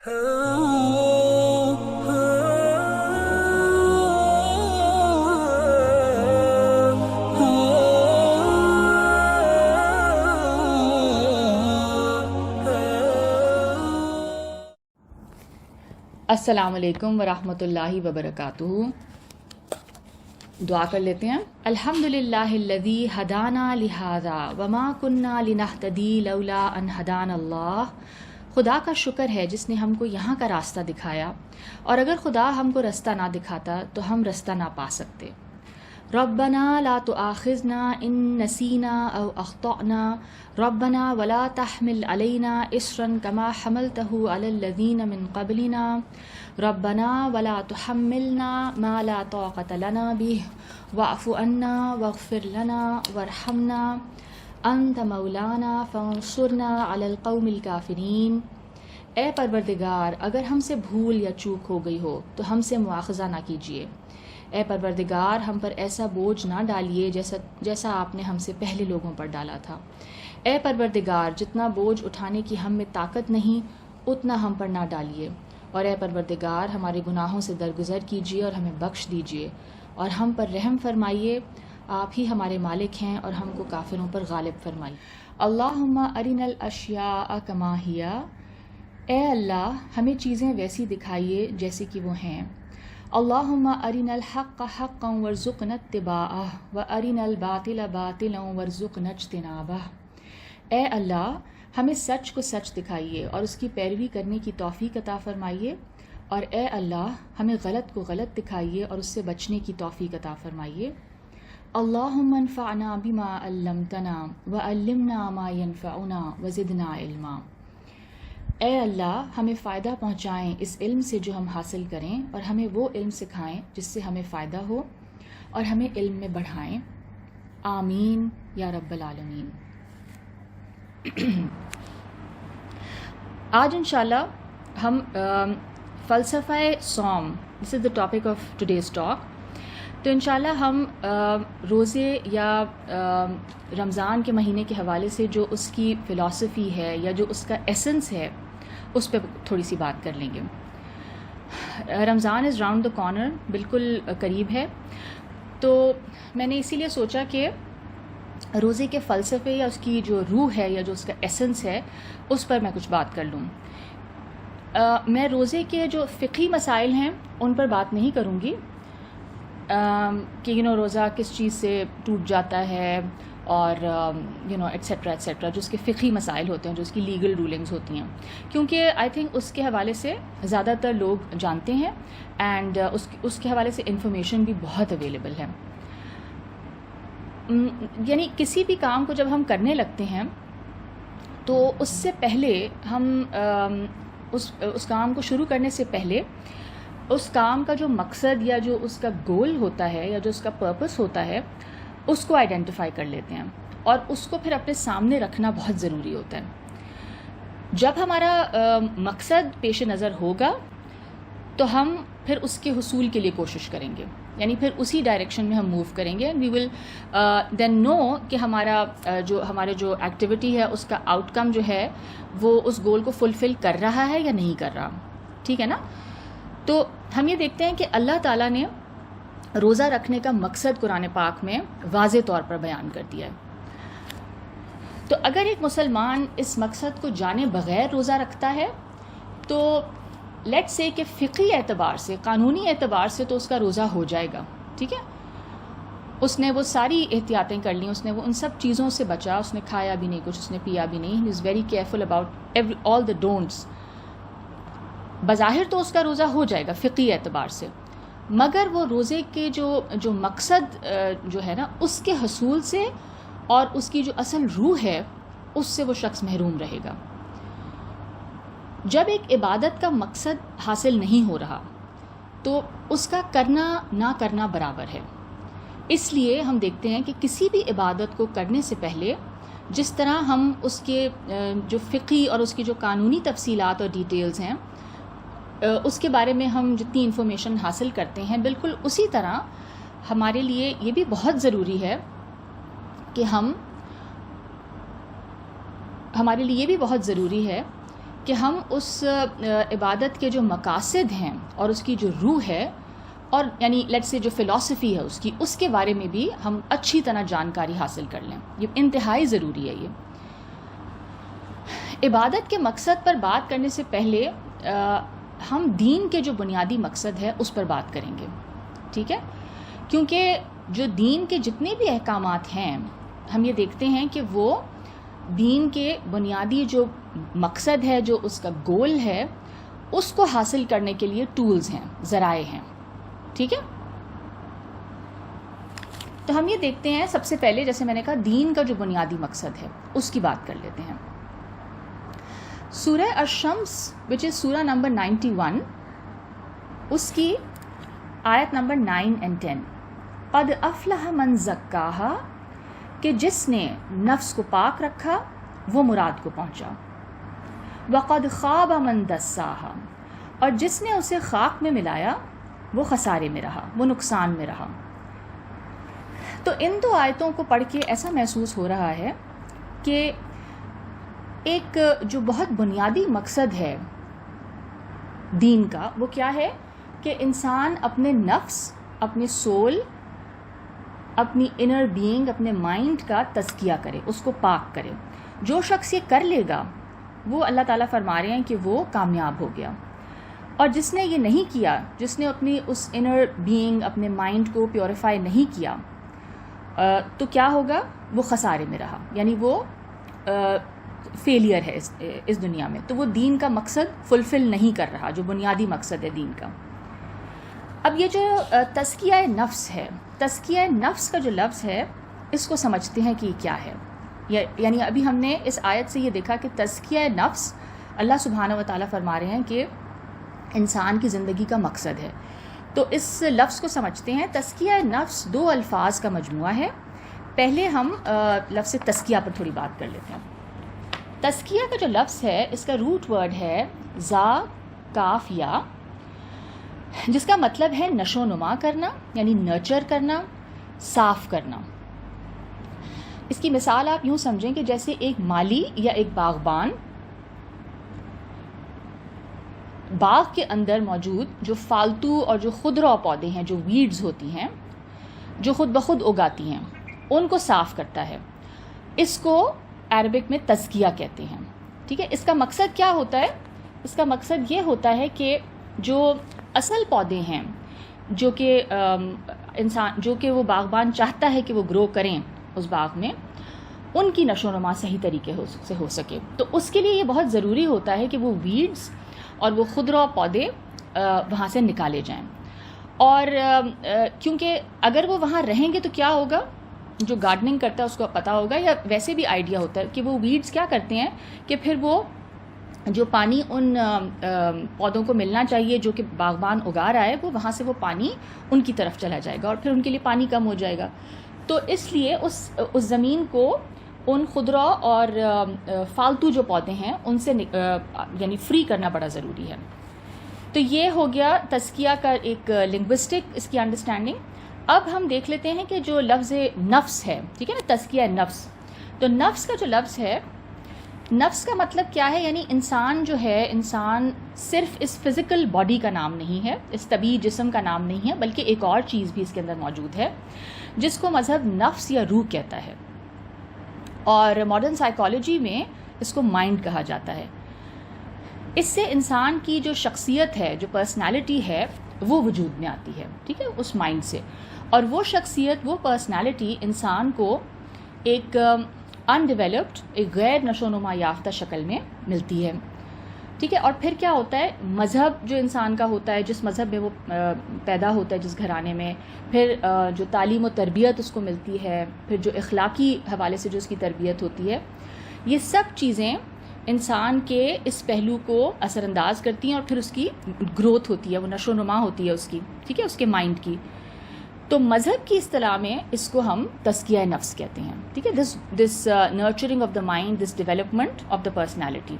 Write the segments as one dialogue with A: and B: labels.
A: السلام علیکم ورحمۃ اللہ وبرکاتہ. دعا کر لیتے ہیں. الحمدللہ الذی ہدانا لہذا وما کننا لنہتدی لولا ان ہدانا اللہ. خدا کا شکر ہے جس نے ہم کو یہاں کا راستہ دکھایا، اور اگر خدا ہم کو راستہ نہ دکھاتا تو ہم راستہ نہ پا سکتے. ربنا لا تؤاخذنا ان نسینا او اخطأنا ربنا ولا تحمل علینا اصرا كما حملته على الذین من قبلنا ربنا ولا تحملنا ما لا طاقة لنا به واعف عنا واغفر لنا وارحمنا انت مولانا فانصرنا على القوم الكافرین. اے پروردگار، اگر ہم سے بھول یا چوک ہو گئی ہو تو ہم سے مواخذہ نہ کیجیے. اے پروردگار، ہم پر ایسا بوجھ نہ ڈالیے جیسا آپ نے ہم سے پہلے لوگوں پر ڈالا تھا. اے پروردگار، جتنا بوجھ اٹھانے کی ہم میں طاقت نہیں اتنا ہم پر نہ ڈالیے. اور اے پروردگار، ہمارے گناہوں سے درگزر کیجیے اور ہمیں بخش دیجیے اور ہم پر رحم فرمائیے. آپ ہی ہمارے مالک ہیں اور ہم کو کافروں پر غالب فرمائیے. اللہم ارنا الاشیاء کما ہی. اے اللہ، ہمیں چیزیں ویسی دکھائیے جیسے کہ وہ ہیں. اللہم ارنا الحق حقا وارزقنا اتباعہ وارنا الباطل باطلا وارزقنا اجتنابہ. اے اللہ، ہمیں سچ کو سچ دکھائیے اور اس کی پیروی کرنے کی توفیق عطا فرمائیے. اور اے اللہ، ہمیں غلط کو غلط دکھائیے اور اس سے بچنے کی توفیق عطا فرمائیے. اللہم انفعنا بما علمتنا وعلمنا ما ينفعنا وزدنا علما. اے اللہ، ہمیں فائدہ پہنچائیں اس علم سے جو ہم حاصل کریں، اور ہمیں وہ علم سکھائیں جس سے ہمیں فائدہ ہو، اور ہمیں علم میں بڑھائیں. آمین یا رب العالمین. آج انشاءاللہ ہم فلسفہ صوم، this is the topic of today's talk. تو انشاءاللہ ہم روزے یا رمضان کے مہینے کے حوالے سے جو اس کی فلسفی ہے یا جو اس کا ایسنس ہے اس پہ تھوڑی سی بات کر لیں گے. رمضان از راؤنڈ دا کارنر، بالکل قریب ہے. تو میں نے اسی لیے سوچا کہ روزے کے فلسفے یا اس کی جو روح ہے یا جو اس کا ایسنس ہے اس پر میں کچھ بات کر لوں. میں روزے کے جو فقہی مسائل ہیں ان پر بات نہیں کروں گی کہ روزہ کس چیز سے ٹوٹ جاتا ہے اور ایٹسیٹرا ایٹسیٹرا، جو اس کے فقہی مسائل ہوتے ہیں، جو اس کی لیگل رولنگز ہوتی ہیں، کیونکہ آئی تھنک اس کے حوالے سے زیادہ تر لوگ جانتے ہیں اینڈ اس کے حوالے سے انفارمیشن بھی بہت اویلیبل ہے. یعنی کسی بھی کام کو جب ہم کرنے لگتے ہیں تو اس سے پہلے ہم اس کام کو شروع کرنے سے پہلے اس کام کا جو مقصد یا جو اس کا گول ہوتا ہے یا جو اس کا پرپس ہوتا ہے اس کو آئیڈینٹیفائی کر لیتے ہیں، اور اس کو پھر اپنے سامنے رکھنا بہت ضروری ہوتا ہے. جب ہمارا مقصد پیش نظر ہوگا تو ہم پھر اس کے حصول کے لیے کوشش کریں گے، یعنی پھر اسی ڈائریکشن میں ہم موو کریں گے. وی ول دین نو کہ ہمارے جو ایکٹیویٹی ہے اس کا آؤٹ کم جو ہے وہ اس گول کو فلفل کر رہا ہے یا نہیں کر رہا. ٹھیک ہے نا؟ تو ہم یہ دیکھتے ہیں کہ اللہ تعالیٰ نے روزہ رکھنے کا مقصد قرآن پاک میں واضح طور پر بیان کر دیا ہے. تو اگر ایک مسلمان اس مقصد کو جانے بغیر روزہ رکھتا ہے تو لیٹ سے کہ فقہی اعتبار سے، قانونی اعتبار سے تو اس کا روزہ ہو جائے گا. ٹھیک ہے، اس نے وہ ساری احتیاطیں کر لیں، اس نے وہ ان سب چیزوں سے بچا، اس نے کھایا بھی نہیں کچھ، اس نے پیا بھی نہیں. He is very careful about all the donuts. بظاہر تو اس کا روزہ ہو جائے گا فقہی اعتبار سے، مگر وہ روزے کے جو مقصد جو ہے نا اس کے حصول سے اور اس کی جو اصل روح ہے اس سے وہ شخص محروم رہے گا. جب ایک عبادت کا مقصد حاصل نہیں ہو رہا تو اس کا کرنا نہ کرنا برابر ہے. اس لیے ہم دیکھتے ہیں کہ کسی بھی عبادت کو کرنے سے پہلے جس طرح ہم اس کے جو فقہی اور اس کی جو قانونی تفصیلات اور ڈیٹیلز ہیں اس کے بارے میں ہم جتنی انفارمیشن حاصل کرتے ہیں، بالکل اسی طرح ہمارے لیے یہ بھی بہت ضروری ہے کہ ہمارے لیے یہ بھی بہت ضروری ہے کہ ہم اس عبادت کے جو مقاصد ہیں اور اس کی جو روح ہے، اور یعنی لیٹس سے جو فلسفی ہے اس کے بارے میں بھی ہم اچھی طرح جانکاری حاصل کر لیں. یہ انتہائی ضروری ہے. یہ عبادت کے مقصد پر بات کرنے سے پہلے ہم دین کے جو بنیادی مقصد ہے اس پر بات کریں گے. ٹھیک ہے؟ کیونکہ جو دین کے جتنے بھی احکامات ہیں ہم یہ دیکھتے ہیں کہ وہ دین کے بنیادی جو مقصد ہے، جو اس کا گول ہے، اس کو حاصل کرنے کے لیے ٹولز ہیں، ذرائع ہیں. ٹھیک ہے؟ تو ہم یہ دیکھتے ہیں سب سے پہلے، جیسے میں نے کہا، دین کا جو بنیادی مقصد ہے اس کی بات کر لیتے ہیں. سورہ الشمس وچ از سورہ نمبر 91، اس کی آیت نمبر 9 and 10. قد افلح من زکاہا، کہ جس نے نفس کو پاک رکھا وہ مراد کو پہنچا. وقد خاب من دساہا، اور جس نے اسے خاک میں ملایا وہ خسارے میں رہا، وہ نقصان میں رہا. تو ان دو آیتوں کو پڑھ کے ایسا محسوس ہو رہا ہے کہ ایک جو بہت بنیادی مقصد ہے دین کا، وہ کیا ہے کہ انسان اپنے نفس، اپنے سول، اپنی انر بینگ، اپنے مائنڈ کا تزکیہ کرے، اس کو پاک کرے. جو شخص یہ کر لے گا وہ اللہ تعالیٰ فرما رہے ہیں کہ وہ کامیاب ہو گیا. اور جس نے یہ نہیں کیا، جس نے اپنی اس انر بینگ، اپنے مائنڈ کو پیوریفائی نہیں کیا، تو کیا ہوگا؟ وہ خسارے میں رہا، یعنی وہ فیلئر ہے اس دنیا میں. تو وہ دین کا مقصد فلفل نہیں کر رہا، جو بنیادی مقصد ہے دین کا. اب یہ جو تزکیہ نفس ہے، تزکیہ نفس کا جو لفظ ہے اس کو سمجھتے ہیں کہ یہ کیا ہے. یعنی ابھی ہم نے اس آیت سے یہ دیکھا کہ تزکیہ نفس اللہ سبحانہ و تعالیٰ فرما رہے ہیں کہ انسان کی زندگی کا مقصد ہے. تو اس لفظ کو سمجھتے ہیں. تزکیہ نفس دو الفاظ کا مجموعہ ہے. پہلے ہم لفظ تزکیہ پر تھوڑی بات کر لیتے ہیں. تزکیہ کا جو لفظ ہے اس کا روٹ ورڈ ہے زا کاف یا، جس کا مطلب ہے نشو نما کرنا، یعنی نرچر کرنا، صاف کرنا. اس کی مثال آپ یوں سمجھیں کہ جیسے ایک مالی یا ایک باغبان باغ کے اندر موجود جو فالتو اور جو خودرو پودے ہیں، جو ویڈز ہوتی ہیں، جو خود بخود اگاتی ہیں، ان کو صاف کرتا ہے. اس کو عربک میں تزکیہ کہتے ہیں. ٹھیک ہے؟ اس کا مقصد کیا ہوتا ہے؟ اس کا مقصد یہ ہوتا ہے کہ جو اصل پودے ہیں، جو کہ انسان، جو کہ وہ باغبان چاہتا ہے کہ وہ گرو کریں اس باغ میں، ان کی نشو و نما صحیح طریقے سے ہو سکے. تو اس کے لیے یہ بہت ضروری ہوتا ہے کہ وہ ویڈز اور وہ خودرو پودے وہاں سے نکالے جائیں. اور کیونکہ اگر وہ وہاں رہیں گے تو کیا ہوگا؟ جو گارڈننگ کرتا ہے اس کو پتہ ہوگا، یا ویسے بھی آئیڈیا ہوتا ہے کہ وہ ویڈز کیا کرتے ہیں کہ پھر وہ جو پانی ان پودوں کو ملنا چاہیے جو کہ باغبان اگا رہا ہے، وہ وہاں سے وہ پانی ان کی طرف چلا جائے گا اور پھر ان کے لیے پانی کم ہو جائے گا. تو اس لیے اس زمین کو ان خودرو اور فالتو جو پودے ہیں ان سے یعنی فری کرنا بڑا ضروری ہے. تو یہ ہو گیا تزکیہ کا ایک لنگوسٹک اس کی انڈرسٹینڈنگ. اب ہم دیکھ لیتے ہیں کہ جو لفظ نفس ہے، ٹھیک ہے نا، تزکیہ نفس. تو نفس کا جو لفظ ہے، نفس کا مطلب کیا ہے؟ یعنی انسان جو ہے، انسان صرف اس فزیکل باڈی کا نام نہیں ہے، اس طبیعی جسم کا نام نہیں ہے، بلکہ ایک اور چیز بھی اس کے اندر موجود ہے جس کو مذہب نفس یا روح کہتا ہے، اور ماڈرن سائیکالوجی میں اس کو مائنڈ کہا جاتا ہے. اس سے انسان کی جو شخصیت ہے، جو پرسنالٹی ہے، وہ وجود میں آتی ہے. ٹھیک ہے؟ اس مائنڈ سے. اور وہ شخصیت، وہ پرسنالٹی انسان کو ایک انڈیولپڈ، ایک غیر نشو نما یافتہ شکل میں ملتی ہے. ٹھیک ہے؟ اور پھر کیا ہوتا ہے؟ مذہب جو انسان کا ہوتا ہے، جس مذہب میں وہ پیدا ہوتا ہے، جس گھرانے میں، پھر جو تعلیم و تربیت اس کو ملتی ہے، پھر جو اخلاقی حوالے سے جو اس کی تربیت ہوتی ہے، یہ سب چیزیں انسان کے اس پہلو کو اثر انداز کرتی ہیں اور پھر اس کی گروتھ ہوتی ہے، وہ نشو و نما ہوتی ہے اس کی. ٹھیک ہے؟ اس کے مائنڈ کی. تو مذہب کی اصطلاح میں اس کو ہم تزکیہ نفس کہتے ہیں. ٹھیک ہے؟ This nurturing of the mind, this development of the personality.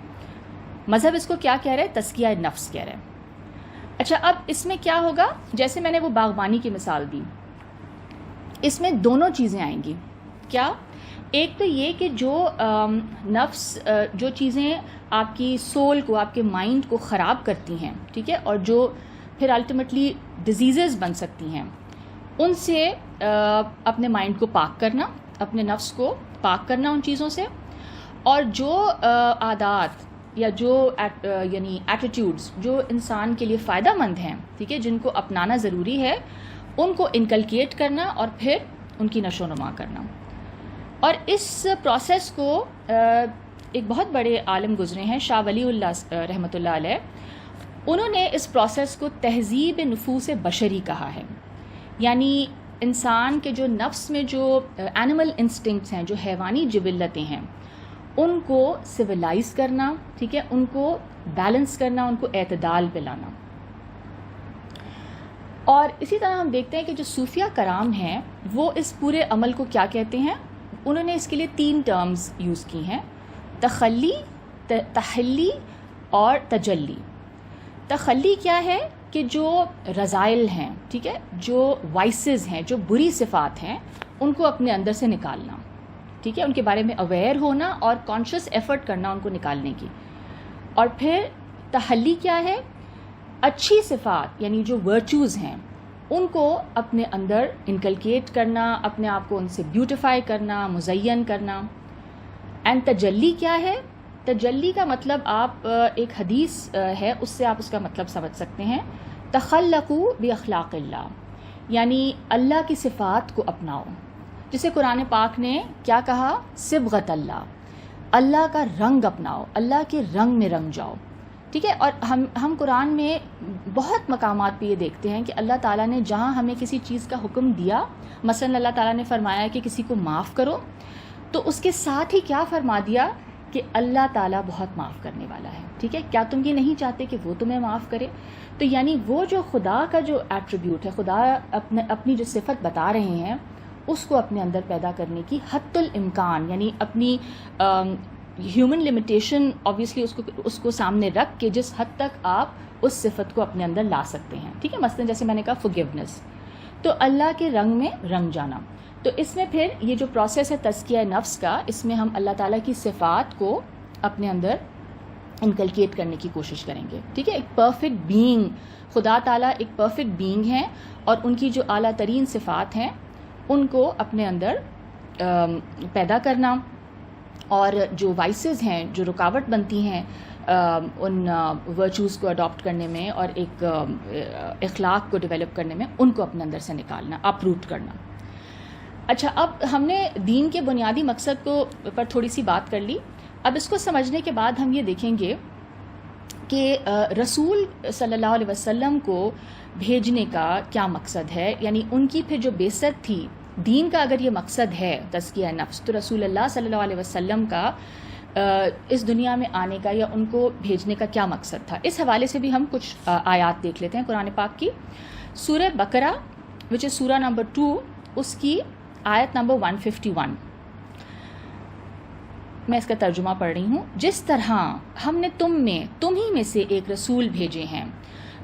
A: مذہب اس کو کیا کہہ رہا ہے؟ تزکیہ نفس کہہ رہا ہے. اچھا، اب اس میں کیا ہوگا؟ جیسے میں نے وہ باغبانی کی مثال دی، اس میں دونوں چیزیں آئیں گی. کیا؟ ایک تو یہ کہ جو نفس جو چیزیں آپ کی سول کو، آپ کے مائنڈ کو خراب کرتی ہیں، ٹھیک ہے، اور جو پھر الٹیمیٹلی ڈیزیزز بن سکتی ہیں، ان سے اپنے مائنڈ کو پاک کرنا، اپنے نفس کو پاک کرنا ان چیزوں سے، اور جو عادات یا جو یعنی ایٹیٹیوڈز جو انسان کے لیے فائدہ مند ہیں، ٹھیک ہے، جن کو اپنانا ضروری ہے، ان کو انکلکیٹ کرنا اور پھر ان کی نشو و نما کرنا. اور اس پروسیس کو ایک بہت بڑے عالم گزرے ہیں، شاہ ولی اللہ رحمۃ اللہ علیہ، انہوں نے اس پروسیس کو تہذیب نفوس بشری کہا ہے. یعنی انسان کے جو نفس میں جو اینیمل انسٹنکٹس ہیں، جو حیوانی جبلتیں ہیں، ان کو سویلائز کرنا، ٹھیک ہے، ان کو بیلنس کرنا، ان کو اعتدال پہ لانا. اور اسی طرح ہم دیکھتے ہیں کہ جو صوفیہ کرام ہیں وہ اس پورے عمل کو کیا کہتے ہیں. انہوں نے اس کے لیے 3 ٹرمز یوز کی ہیں: تخلی، تحلی اور تجلی. تخلی کیا ہے کہ جو رذائل ہیں، ٹھیک ہے، جو وائسز ہیں، جو بری صفات ہیں، ان کو اپنے اندر سے نکالنا، ٹھیک ہے، ان کے بارے میں اویئر ہونا اور کانشیس ایفرٹ کرنا ان کو نکالنے کی. اور پھر تحلی کیا ہے؟ اچھی صفات یعنی جو ورچوز ہیں ان کو اپنے اندر انکلکیٹ کرنا، اپنے آپ کو ان سے بیوٹیفائی کرنا، مزین کرنا. اینڈ تجلی کیا ہے؟ تجلی کا مطلب آپ ایک حدیث ہے اس سے آپ اس کا مطلب سمجھ سکتے ہیں: تخلقوا باخلاق اللہ، یعنی اللہ کی صفات کو اپناؤ. جسے قرآن پاک نے کیا کہا؟ صبغت اللہ، اللہ کا رنگ اپناؤ، اللہ کے رنگ میں رنگ جاؤ، ٹھیک ہے. اور ہم قرآن میں بہت مقامات پہ یہ دیکھتے ہیں کہ اللہ تعالیٰ نے جہاں ہمیں کسی چیز کا حکم دیا، مثلا اللہ تعالیٰ نے فرمایا کہ کسی کو معاف کرو، تو اس کے ساتھ ہی کیا فرما دیا کہ اللہ تعالیٰ بہت معاف کرنے والا ہے، ٹھیک ہے. کیا تم یہ نہیں چاہتے کہ وہ تمہیں معاف کرے؟ تو یعنی وہ جو خدا کا جو ایٹریبیوٹ ہے، خدا اپنی جو صفت بتا رہے ہیں، اس کو اپنے اندر پیدا کرنے کی حتی الامکان، یعنی اپنی ہیومن لمیٹیشن آبویسلی اس کو سامنے رکھ کے جس حد تک آپ اس صفت کو اپنے اندر لا سکتے ہیں، ٹھیک ہے. مثلا جیسے میں نے کہا forgiveness، تو اللہ کے رنگ میں رنگ جانا. تو اس میں پھر یہ جو پروسیس ہے تزکیہ نفس کا، اس میں ہم اللہ تعالیٰ کی صفات کو اپنے اندر انکلکیٹ کرنے کی کوشش کریں گے، ٹھیک ہے. ایک پرفیکٹ بینگ، خدا تعالیٰ ایک پرفیکٹ بینگ ہیں، اور ان کی جو اعلیٰ ترین صفات ہیں ان کو اپنے اندر پیدا کرنا، اور جو وائسز ہیں، جو رکاوٹ بنتی ہیں ان ورچوز کو اڈاپٹ کرنے میں اور ایک اخلاق کو ڈیولپ کرنے میں، ان کو اپنے اندر سے نکالنا، اپروٹ کرنا. اچھا، اب ہم نے دین کے بنیادی مقصد کو پر تھوڑی سی بات کر لی. اب اس کو سمجھنے کے بعد ہم یہ دیکھیں گے کہ رسول صلی اللہ علیہ وسلم کو بھیجنے کا کیا مقصد ہے. یعنی ان کی پھر جو بعثت تھی، دین کا اگر یہ مقصد ہے تزکیہ نفس، تو رسول اللہ صلی اللہ علیہ وسلم کا اس دنیا میں آنے کا یا ان کو بھیجنے کا کیا مقصد تھا. اس حوالے سے بھی ہم کچھ آیات دیکھ لیتے ہیں قرآن پاک کی. سورہ بقرہ وچ از سورہ نمبر 2، اس کی آیت نمبر 151، میں اس کا ترجمہ پڑھ رہی ہوں. جس طرح ہم نے تم ہی میں سے ایک رسول بھیجے ہیں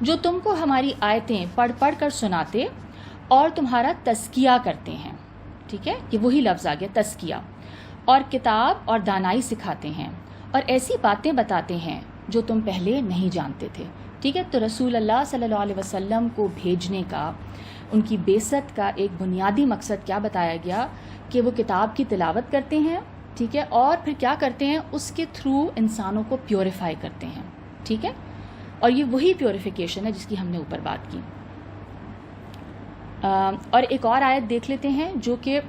A: جو تم کو ہماری آیتیں پڑھ پڑھ کر سناتے اور تمہارا تزکیہ کرتے ہیں، ٹھیک ہے، یہ وہی لفظ آ گیا تزکیہ، اور کتاب اور دانائی سکھاتے ہیں اور ایسی باتیں بتاتے ہیں جو تم پہلے نہیں جانتے تھے، ٹھیک ہے. تو رسول اللہ صلی اللہ علیہ وسلم کو بھیجنے کا، ان کی بعثت کا ایک بنیادی مقصد کیا بتایا گیا کہ وہ کتاب کی تلاوت کرتے ہیں، ٹھیک ہے، اور پھر کیا کرتے ہیں، اس کے تھرو انسانوں کو پیوریفائی کرتے ہیں، ٹھیک ہے. اور یہ وہی پیوریفیکیشن ہے جس کی ہم نے اوپر بات کی. اور ایک اور آیت دیکھ لیتے ہیں جو کہ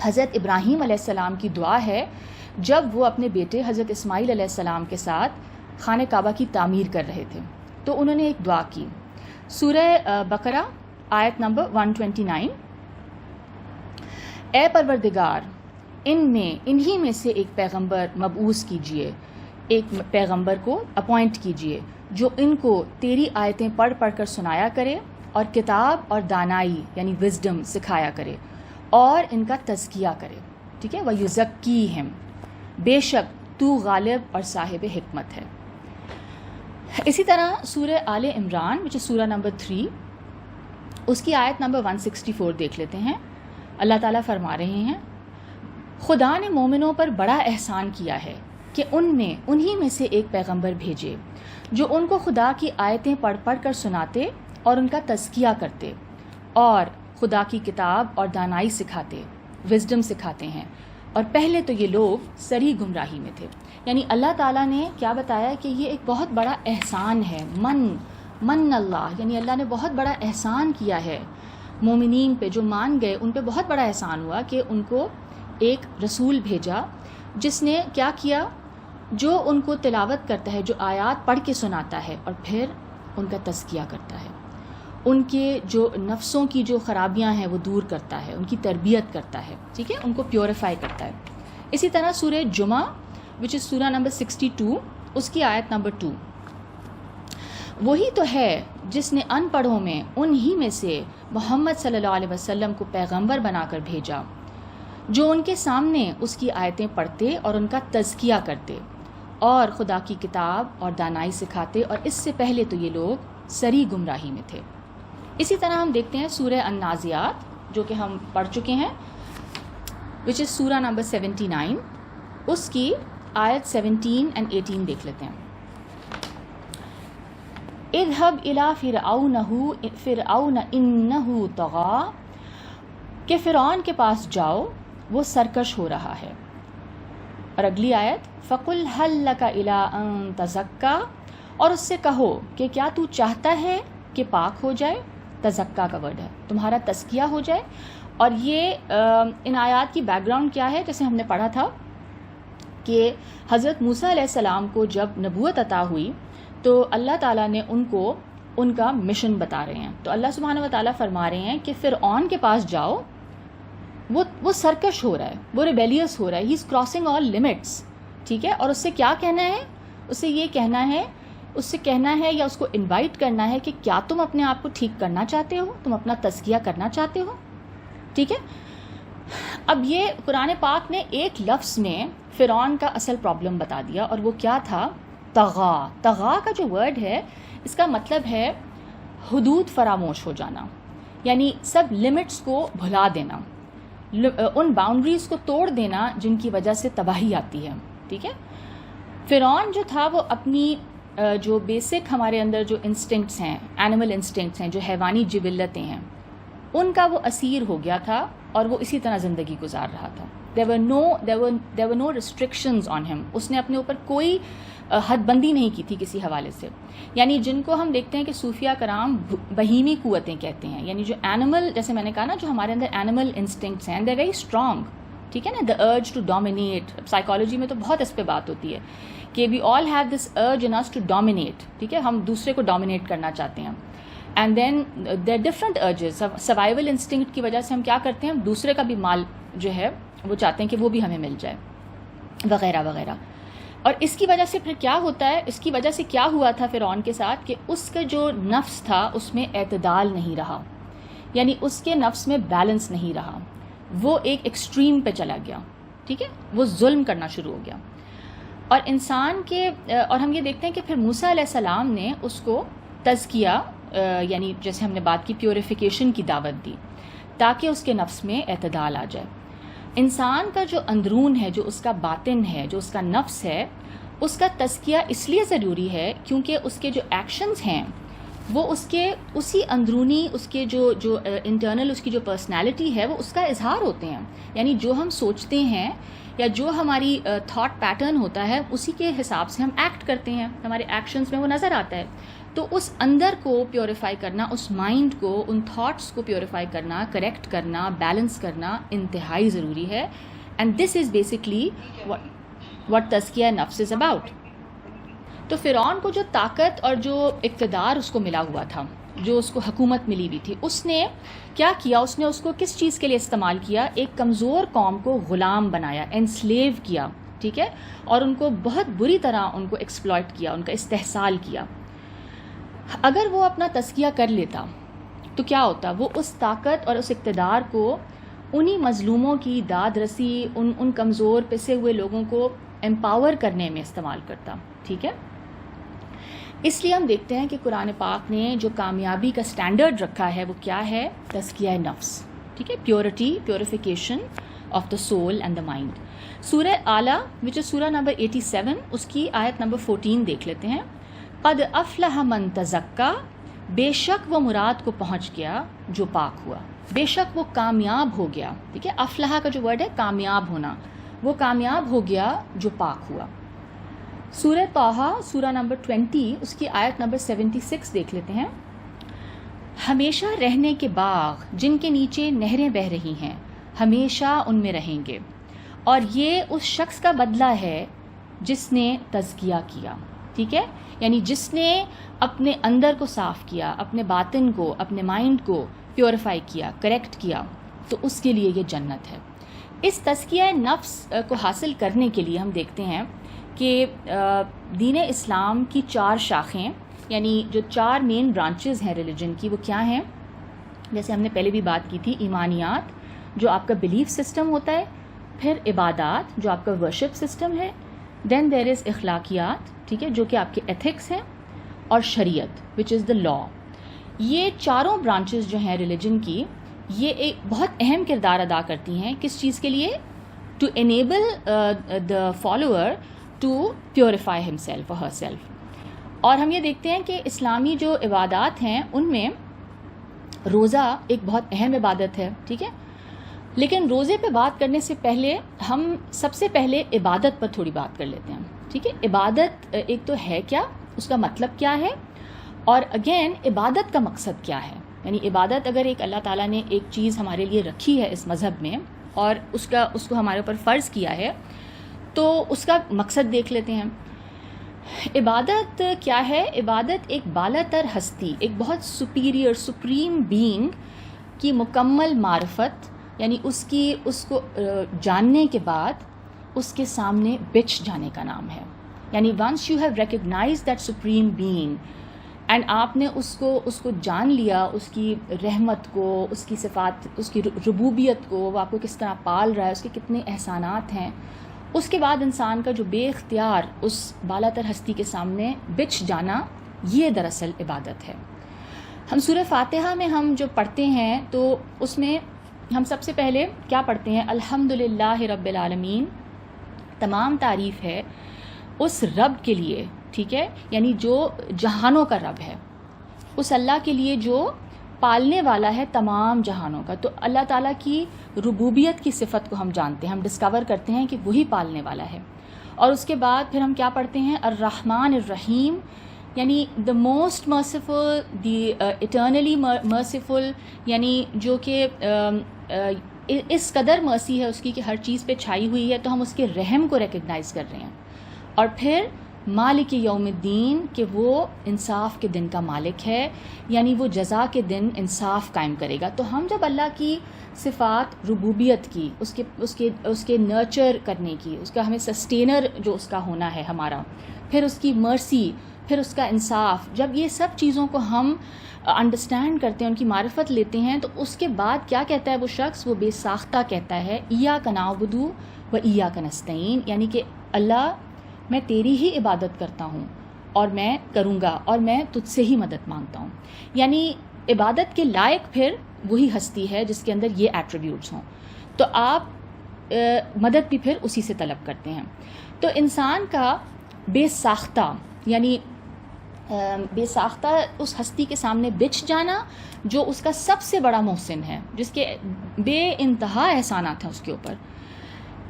A: حضرت ابراہیم علیہ السلام کی دعا ہے جب وہ اپنے بیٹے حضرت اسماعیل علیہ السلام کے ساتھ خانہ کعبہ کی تعمیر کر رہے تھے. تو انہوں نے ایک دعا کی، سورہ بقرہ آیت نمبر 129: اے پروردگار، انہی میں سے ایک پیغمبر مبعوث کیجئے، ایک پیغمبر کو اپوائنٹ کیجئے جو ان کو تیری آیتیں پڑھ پڑھ کر سنایا کرے اور کتاب اور دانائی یعنی وزڈم سکھایا کرے اور ان کا تزکیہ کرے، ٹھیک ہے. وَيُزَكِّيهِمْ، بے شک تو غالب اور صاحب حکمت ہے. اسی طرح سورہ آل عمران وچ سورہ نمبر 3، اس کی آیت نمبر 164 دیکھ لیتے ہیں. اللہ تعالیٰ فرما رہے ہیں: خدا نے مومنوں پر بڑا احسان کیا ہے کہ انہی میں سے ایک پیغمبر بھیجے جو ان کو خدا کی آیتیں پڑھ پڑھ کر سناتے اور ان کا تزکیہ کرتے اور خدا کی کتاب اور دانائی سکھاتے، وزڈم سکھاتے ہیں، اور پہلے تو یہ لوگ سری گمراہی میں تھے. یعنی اللہ تعالیٰ نے کیا بتایا کہ یہ ایک بہت بڑا احسان ہے. من اللہ، یعنی اللہ نے بہت بڑا احسان کیا ہے مومنین پہ، جو مان گئے ان پہ بہت بڑا احسان ہوا کہ ان کو ایک رسول بھیجا جس نے کیا کیا، جو ان کو تلاوت کرتا ہے، جو آیات پڑھ کے سناتا ہے اور پھر ان کا تزکیہ کرتا ہے، ان کے جو نفسوں کی جو خرابیاں ہیں وہ دور کرتا ہے، ان کی تربیت کرتا ہے، ٹھیک ہے، ان کو پیوریفائی کرتا ہے. اسی طرح سورہ جمعہ وچ از سورہ نمبر 62، اس کی آیت نمبر 2، وہی تو ہے جس نے ان پڑھوں میں انہی میں سے محمد صلی اللہ علیہ وسلم کو پیغمبر بنا کر بھیجا جو ان کے سامنے اس کی آیتیں پڑھتے اور ان کا تزکیہ کرتے اور خدا کی کتاب اور دانائی سکھاتے، اور اس سے پہلے تو یہ لوگ سری گمراہی میں تھے. اسی طرح ہم دیکھتے ہیں سورہ النازعات جو کہ ہم پڑھ چکے ہیں، وچ از سورہ نمبر 79، اس کی آیت 17 اور 18 دیکھ لیتے ہیں. اذهب الى فرعون انه طغى، کہ فرعون کے پاس جاؤ وہ سرکش ہو رہا ہے. اور اگلی آیت فقل هل لك الى ان تزكى، اور اس سے کہو کہ کیا تو چاہتا ہے کہ پاک ہو جائے. تزکا کا ورڈ ہے، تمہارا تزکیہ ہو جائے. اور یہ ان آیات کی بیک گراؤنڈ کیا ہے، جیسے ہم نے پڑھا تھا کہ حضرت موسیٰ علیہ السلام کو جب نبوت عطا ہوئی تو اللہ تعالیٰ نے ان کو ان کا مشن بتا رہے ہیں. تو اللہ سبحانہ و تعالیٰ فرما رہے ہیں کہ فرعون کے پاس جاؤ، وہ سرکش ہو رہا ہے، وہ ریبیلیس ہو رہا ہے، ہی از کراسنگ آل لمٹس، ٹھیک ہے. اور اس سے کیا کہنا ہے، اس سے یہ کہنا ہے، اس سے کہنا ہے یا اس کو انوائٹ کرنا ہے کہ کیا تم اپنے آپ کو ٹھیک کرنا چاہتے ہو، تم اپنا تزکیہ کرنا چاہتے ہو، ٹھیک ہے. اب یہ قرآن پاک نے ایک لفظ میں فرعون کا اصل پرابلم بتا دیا، اور وہ کیا تھا، طغا. طغا کا جو ورڈ ہے اس کا مطلب ہے حدود فراموش ہو جانا، یعنی سب لمٹس کو بھلا دینا، ان باؤنڈریز کو توڑ دینا جن کی وجہ سے تباہی آتی ہے، ٹھیک ہے. فرعون جو تھا وہ اپنی جو بیسک ہمارے اندر جو انسٹنکٹس ہیں، اینیمل انسٹنکٹس ہیں، جو حیوانی جبلتیں ہیں، ان کا وہ اسیر ہو گیا تھا اور وہ اسی طرح زندگی گزار رہا تھا. there were no restrictions on him. اس نے اپنے اوپر کوئی حد بندی نہیں کی تھی کسی حوالے سے. یعنی جن کو ہم دیکھتے ہیں کہ صوفیہ کرام بہیمی قوتیں کہتے ہیں، یعنی جو اینیمل، جیسے میں نے کہا نا، جو ہمارے اندر اینیمل انسٹنکٹس ہیں، دے ویری اسٹرانگ، ٹھیک ہے نا. The urge to dominate, psychology میں تو بہت اس پہ بات ہوتی ہے کہ we all have this urge in us to dominate, ٹھیک ہے، ہم دوسرے کو ڈومینیٹ کرنا چاہتے ہیں. And then there different urges. Survival instinct کی وجہ سے ہم کیا کرتے ہیں، دوسرے کا بھی مال جو ہے وہ چاہتے ہیں کہ وہ بھی ہمیں مل جائے، وغیرہ وغیرہ. اور اس کی وجہ سے پھر کیا ہوتا ہے، اس کی وجہ سے کیا ہوا تھا فرعون کے ساتھ، کہ اس کا جو نفس تھا اس میں اعتدال نہیں رہا، یعنی اس کے نفس میں بیلنس نہیں رہا، وہ ایک ایکسٹریم پہ چلا گیا، ٹھیک ہے، وہ ظلم کرنا شروع ہو گیا. اور انسان کے، اور ہم یہ دیکھتے ہیں کہ پھر موسیٰ علیہ السلام نے اس کو تزکیہ، یعنی جیسے ہم نے بات کی، پیوریفیکیشن کی دعوت دی تاکہ اس کے نفس میں اعتدال آ جائے. انسان کا جو اندرون ہے، جو اس کا باطن ہے، جو اس کا نفس ہے، اس کا تزکیہ اس لیے ضروری ہے کیونکہ اس کے جو ایکشنز ہیں وہ اس کے اسی اندرونی، اس کے جو انٹرنل اس کی جو پرسنالٹی ہے وہ اس کا اظہار ہوتے ہیں. یعنی جو ہم سوچتے ہیں یا جو ہماری تھاٹ پیٹرن ہوتا ہے اسی کے حساب سے ہم ایکٹ کرتے ہیں، ہمارے ایکشنز میں وہ نظر آتا ہے. تو اس اندر کو پیوریفائی کرنا، اس مائنڈ کو، ان تھاٹس کو پیوریفائی کرنا، کریکٹ کرنا، بیلنس کرنا انتہائی ضروری ہے. And this is basically what تزکیہ نفس از اباؤٹ. تو فرعون کو جو طاقت اور جو اقتدار اس کو ملا ہوا تھا، جو اس کو حکومت ملی ہوئی تھی، اس نے کیا کیا، اس نے اس کو کس چیز کے لیے استعمال کیا، ایک کمزور قوم کو غلام بنایا، انسلیو کیا، ٹھیک ہے، اور ان کو بہت بری طرح ان کو ایکسپلائٹ کیا، ان کا استحصال کیا. اگر وہ اپنا تزکیہ کر لیتا تو کیا ہوتا، وہ اس طاقت اور اس اقتدار کو انہی مظلوموں کی داد رسی، ان کمزور پسے ہوئے لوگوں کو امپاور کرنے میں استعمال کرتا، ٹھیک ہے. اس لیے ہم دیکھتے ہیں کہ قرآن پاک نے جو کامیابی کا سٹینڈرڈ رکھا ہے وہ کیا ہے، تزکیہ نفس، ٹھیک ہے، purity, purification of the soul and the mind. سورہ اعلیٰ which is سورہ نمبر 87 اس کی آیت نمبر 14 دیکھ لیتے ہیں. قد افلح من تزکا، بے شک وہ مراد کو پہنچ گیا جو پاک ہوا، بے شک وہ کامیاب ہو گیا. ٹھیک ہے، افلح کا جو ورڈ ہے کامیاب ہونا، وہ کامیاب ہو گیا جو پاک ہوا. سورہ طٰہٰ سورہ نمبر 20 اس کی آیت نمبر 76 دیکھ لیتے ہیں. ہمیشہ رہنے کے باغ جن کے نیچے نہریں بہہ رہی ہیں، ہمیشہ ان میں رہیں گے، اور یہ اس شخص کا بدلہ ہے جس نے تزکیہ کیا. ٹھیک ہے، یعنی جس نے اپنے اندر کو صاف کیا، اپنے باطن کو، اپنے مائنڈ کو پیوریفائی کیا، کریکٹ کیا، تو اس کے لیے یہ جنت ہے. اس تزکیہ نفس کو حاصل کرنے کے لیے ہم دیکھتے ہیں کہ دین اسلام کی 4 شاخیں، یعنی جو 4 مین برانچز ہیں ریلیجن کی، وہ کیا ہیں؟ جیسے ہم نے پہلے بھی بات کی تھی، ایمانیات جو آپ کا بلیف سسٹم ہوتا ہے، پھر عبادات جو آپ کا ورشپ سسٹم ہے، دین دیر از اخلاقیات، ٹھیک ہے، جو کہ آپ کے ایتھکس ہیں، اور شریعت وچ از دا لا. یہ چاروں برانچز جو ہیں ریلیجن کی، یہ ایک بہت اہم کردار ادا کرتی ہیں. کس چیز کے لیے؟ To enable the follower to purify himself اور ہر سیلف. اور ہم یہ دیکھتے ہیں کہ اسلامی جو عبادات ہیں ان میں روزہ ایک بہت اہم عبادت ہے. ٹھیک ہے، لیکن روزے پہ بات کرنے سے پہلے ہم سب سے پہلے عبادت پر تھوڑی بات کر لیتے ہیں. ٹھیک ہے، عبادت ایک تو ہے کیا، اس کا مطلب کیا ہے، اور اگین عبادت کا مقصد کیا ہے. یعنی عبادت اگر ایک اللہ تعالیٰ نے ایک چیز ہمارے لیے رکھی ہے اس مذہب میں، اور اس کو ہمارے اوپر فرض کیا ہے، تو اس کا مقصد دیکھ لیتے ہیں. عبادت کیا ہے؟ عبادت ایک بالا تر ہستی، ایک بہت سپیریئر سپریم بینگ کی مکمل معرفت، یعنی اس کو جاننے کے بعد اس کے سامنے بچ جانے کا نام ہے. یعنی once you have recognised that supreme being and آپ نے اس کو جان لیا، اس کی رحمت کو، اس کی صفات، اس کی ربوبیت کو، وہ آپ کو کس طرح پال رہا ہے، اس کے کتنے احسانات ہیں، اس کے بعد انسان کا جو بے اختیار اس بالا تر ہستی کے سامنے بچ جانا، یہ دراصل عبادت ہے. ہم سورہ فاتحہ میں ہم جو پڑھتے ہیں تو اس میں ہم سب سے پہلے کیا پڑھتے ہیں؟ الحمدللہ رب العالمین. تمام تعریف ہے اس رب کے لیے، ٹھیک ہے، یعنی جو جہانوں کا رب ہے، اس اللہ کے لیے جو پالنے والا ہے تمام جہانوں کا. تو اللہ تعالیٰ کی ربوبیت کی صفت کو ہم جانتے ہیں، ہم ڈسکور کرتے ہیں کہ وہی پالنے والا ہے. اور اس کے بعد پھر ہم کیا پڑھتے ہیں؟ الرحمن الرحیم، یعنی the most merciful, the eternally merciful, یعنی جو کہ اس قدر مرسی ہے اس کی کہ ہر چیز پہ چھائی ہوئی ہے، تو ہم اس کے رحم کو ریکگنائز کر رہے ہیں. اور پھر مالک یوم الدین، کہ وہ انصاف کے دن کا مالک ہے، یعنی وہ جزا کے دن انصاف قائم کرے گا. تو ہم جب اللہ کی صفات ربوبیت کی، اس کے نرچر کرنے کی، اس کا ہمیں سسٹینر جو اس کا ہونا ہے ہمارا، پھر اس کی مرسی، پھر اس کا انصاف، جب یہ سب چیزوں کو ہم انڈرسٹینڈ کرتے ہیں، ان کی معرفت لیتے ہیں، تو اس کے بعد کیا کہتا ہے وہ شخص؟ وہ بے ساختہ کہتا ہے ایاک نعبد و ایاک نستعین، یعنی کہ اللہ میں تیری ہی عبادت کرتا ہوں اور میں کروں گا، اور میں تجھ سے ہی مدد مانگتا ہوں. یعنی عبادت کے لائق پھر وہی ہستی ہے جس کے اندر یہ ایٹریبیوٹس ہوں، تو آپ مدد بھی پھر اسی سے طلب کرتے ہیں. تو انسان کا بے ساختہ، یعنی بے ساختہ اس ہستی کے سامنے بچ جانا جو اس کا سب سے بڑا محسن ہے، جس کے بے انتہا احسانات ہیں اس کے اوپر.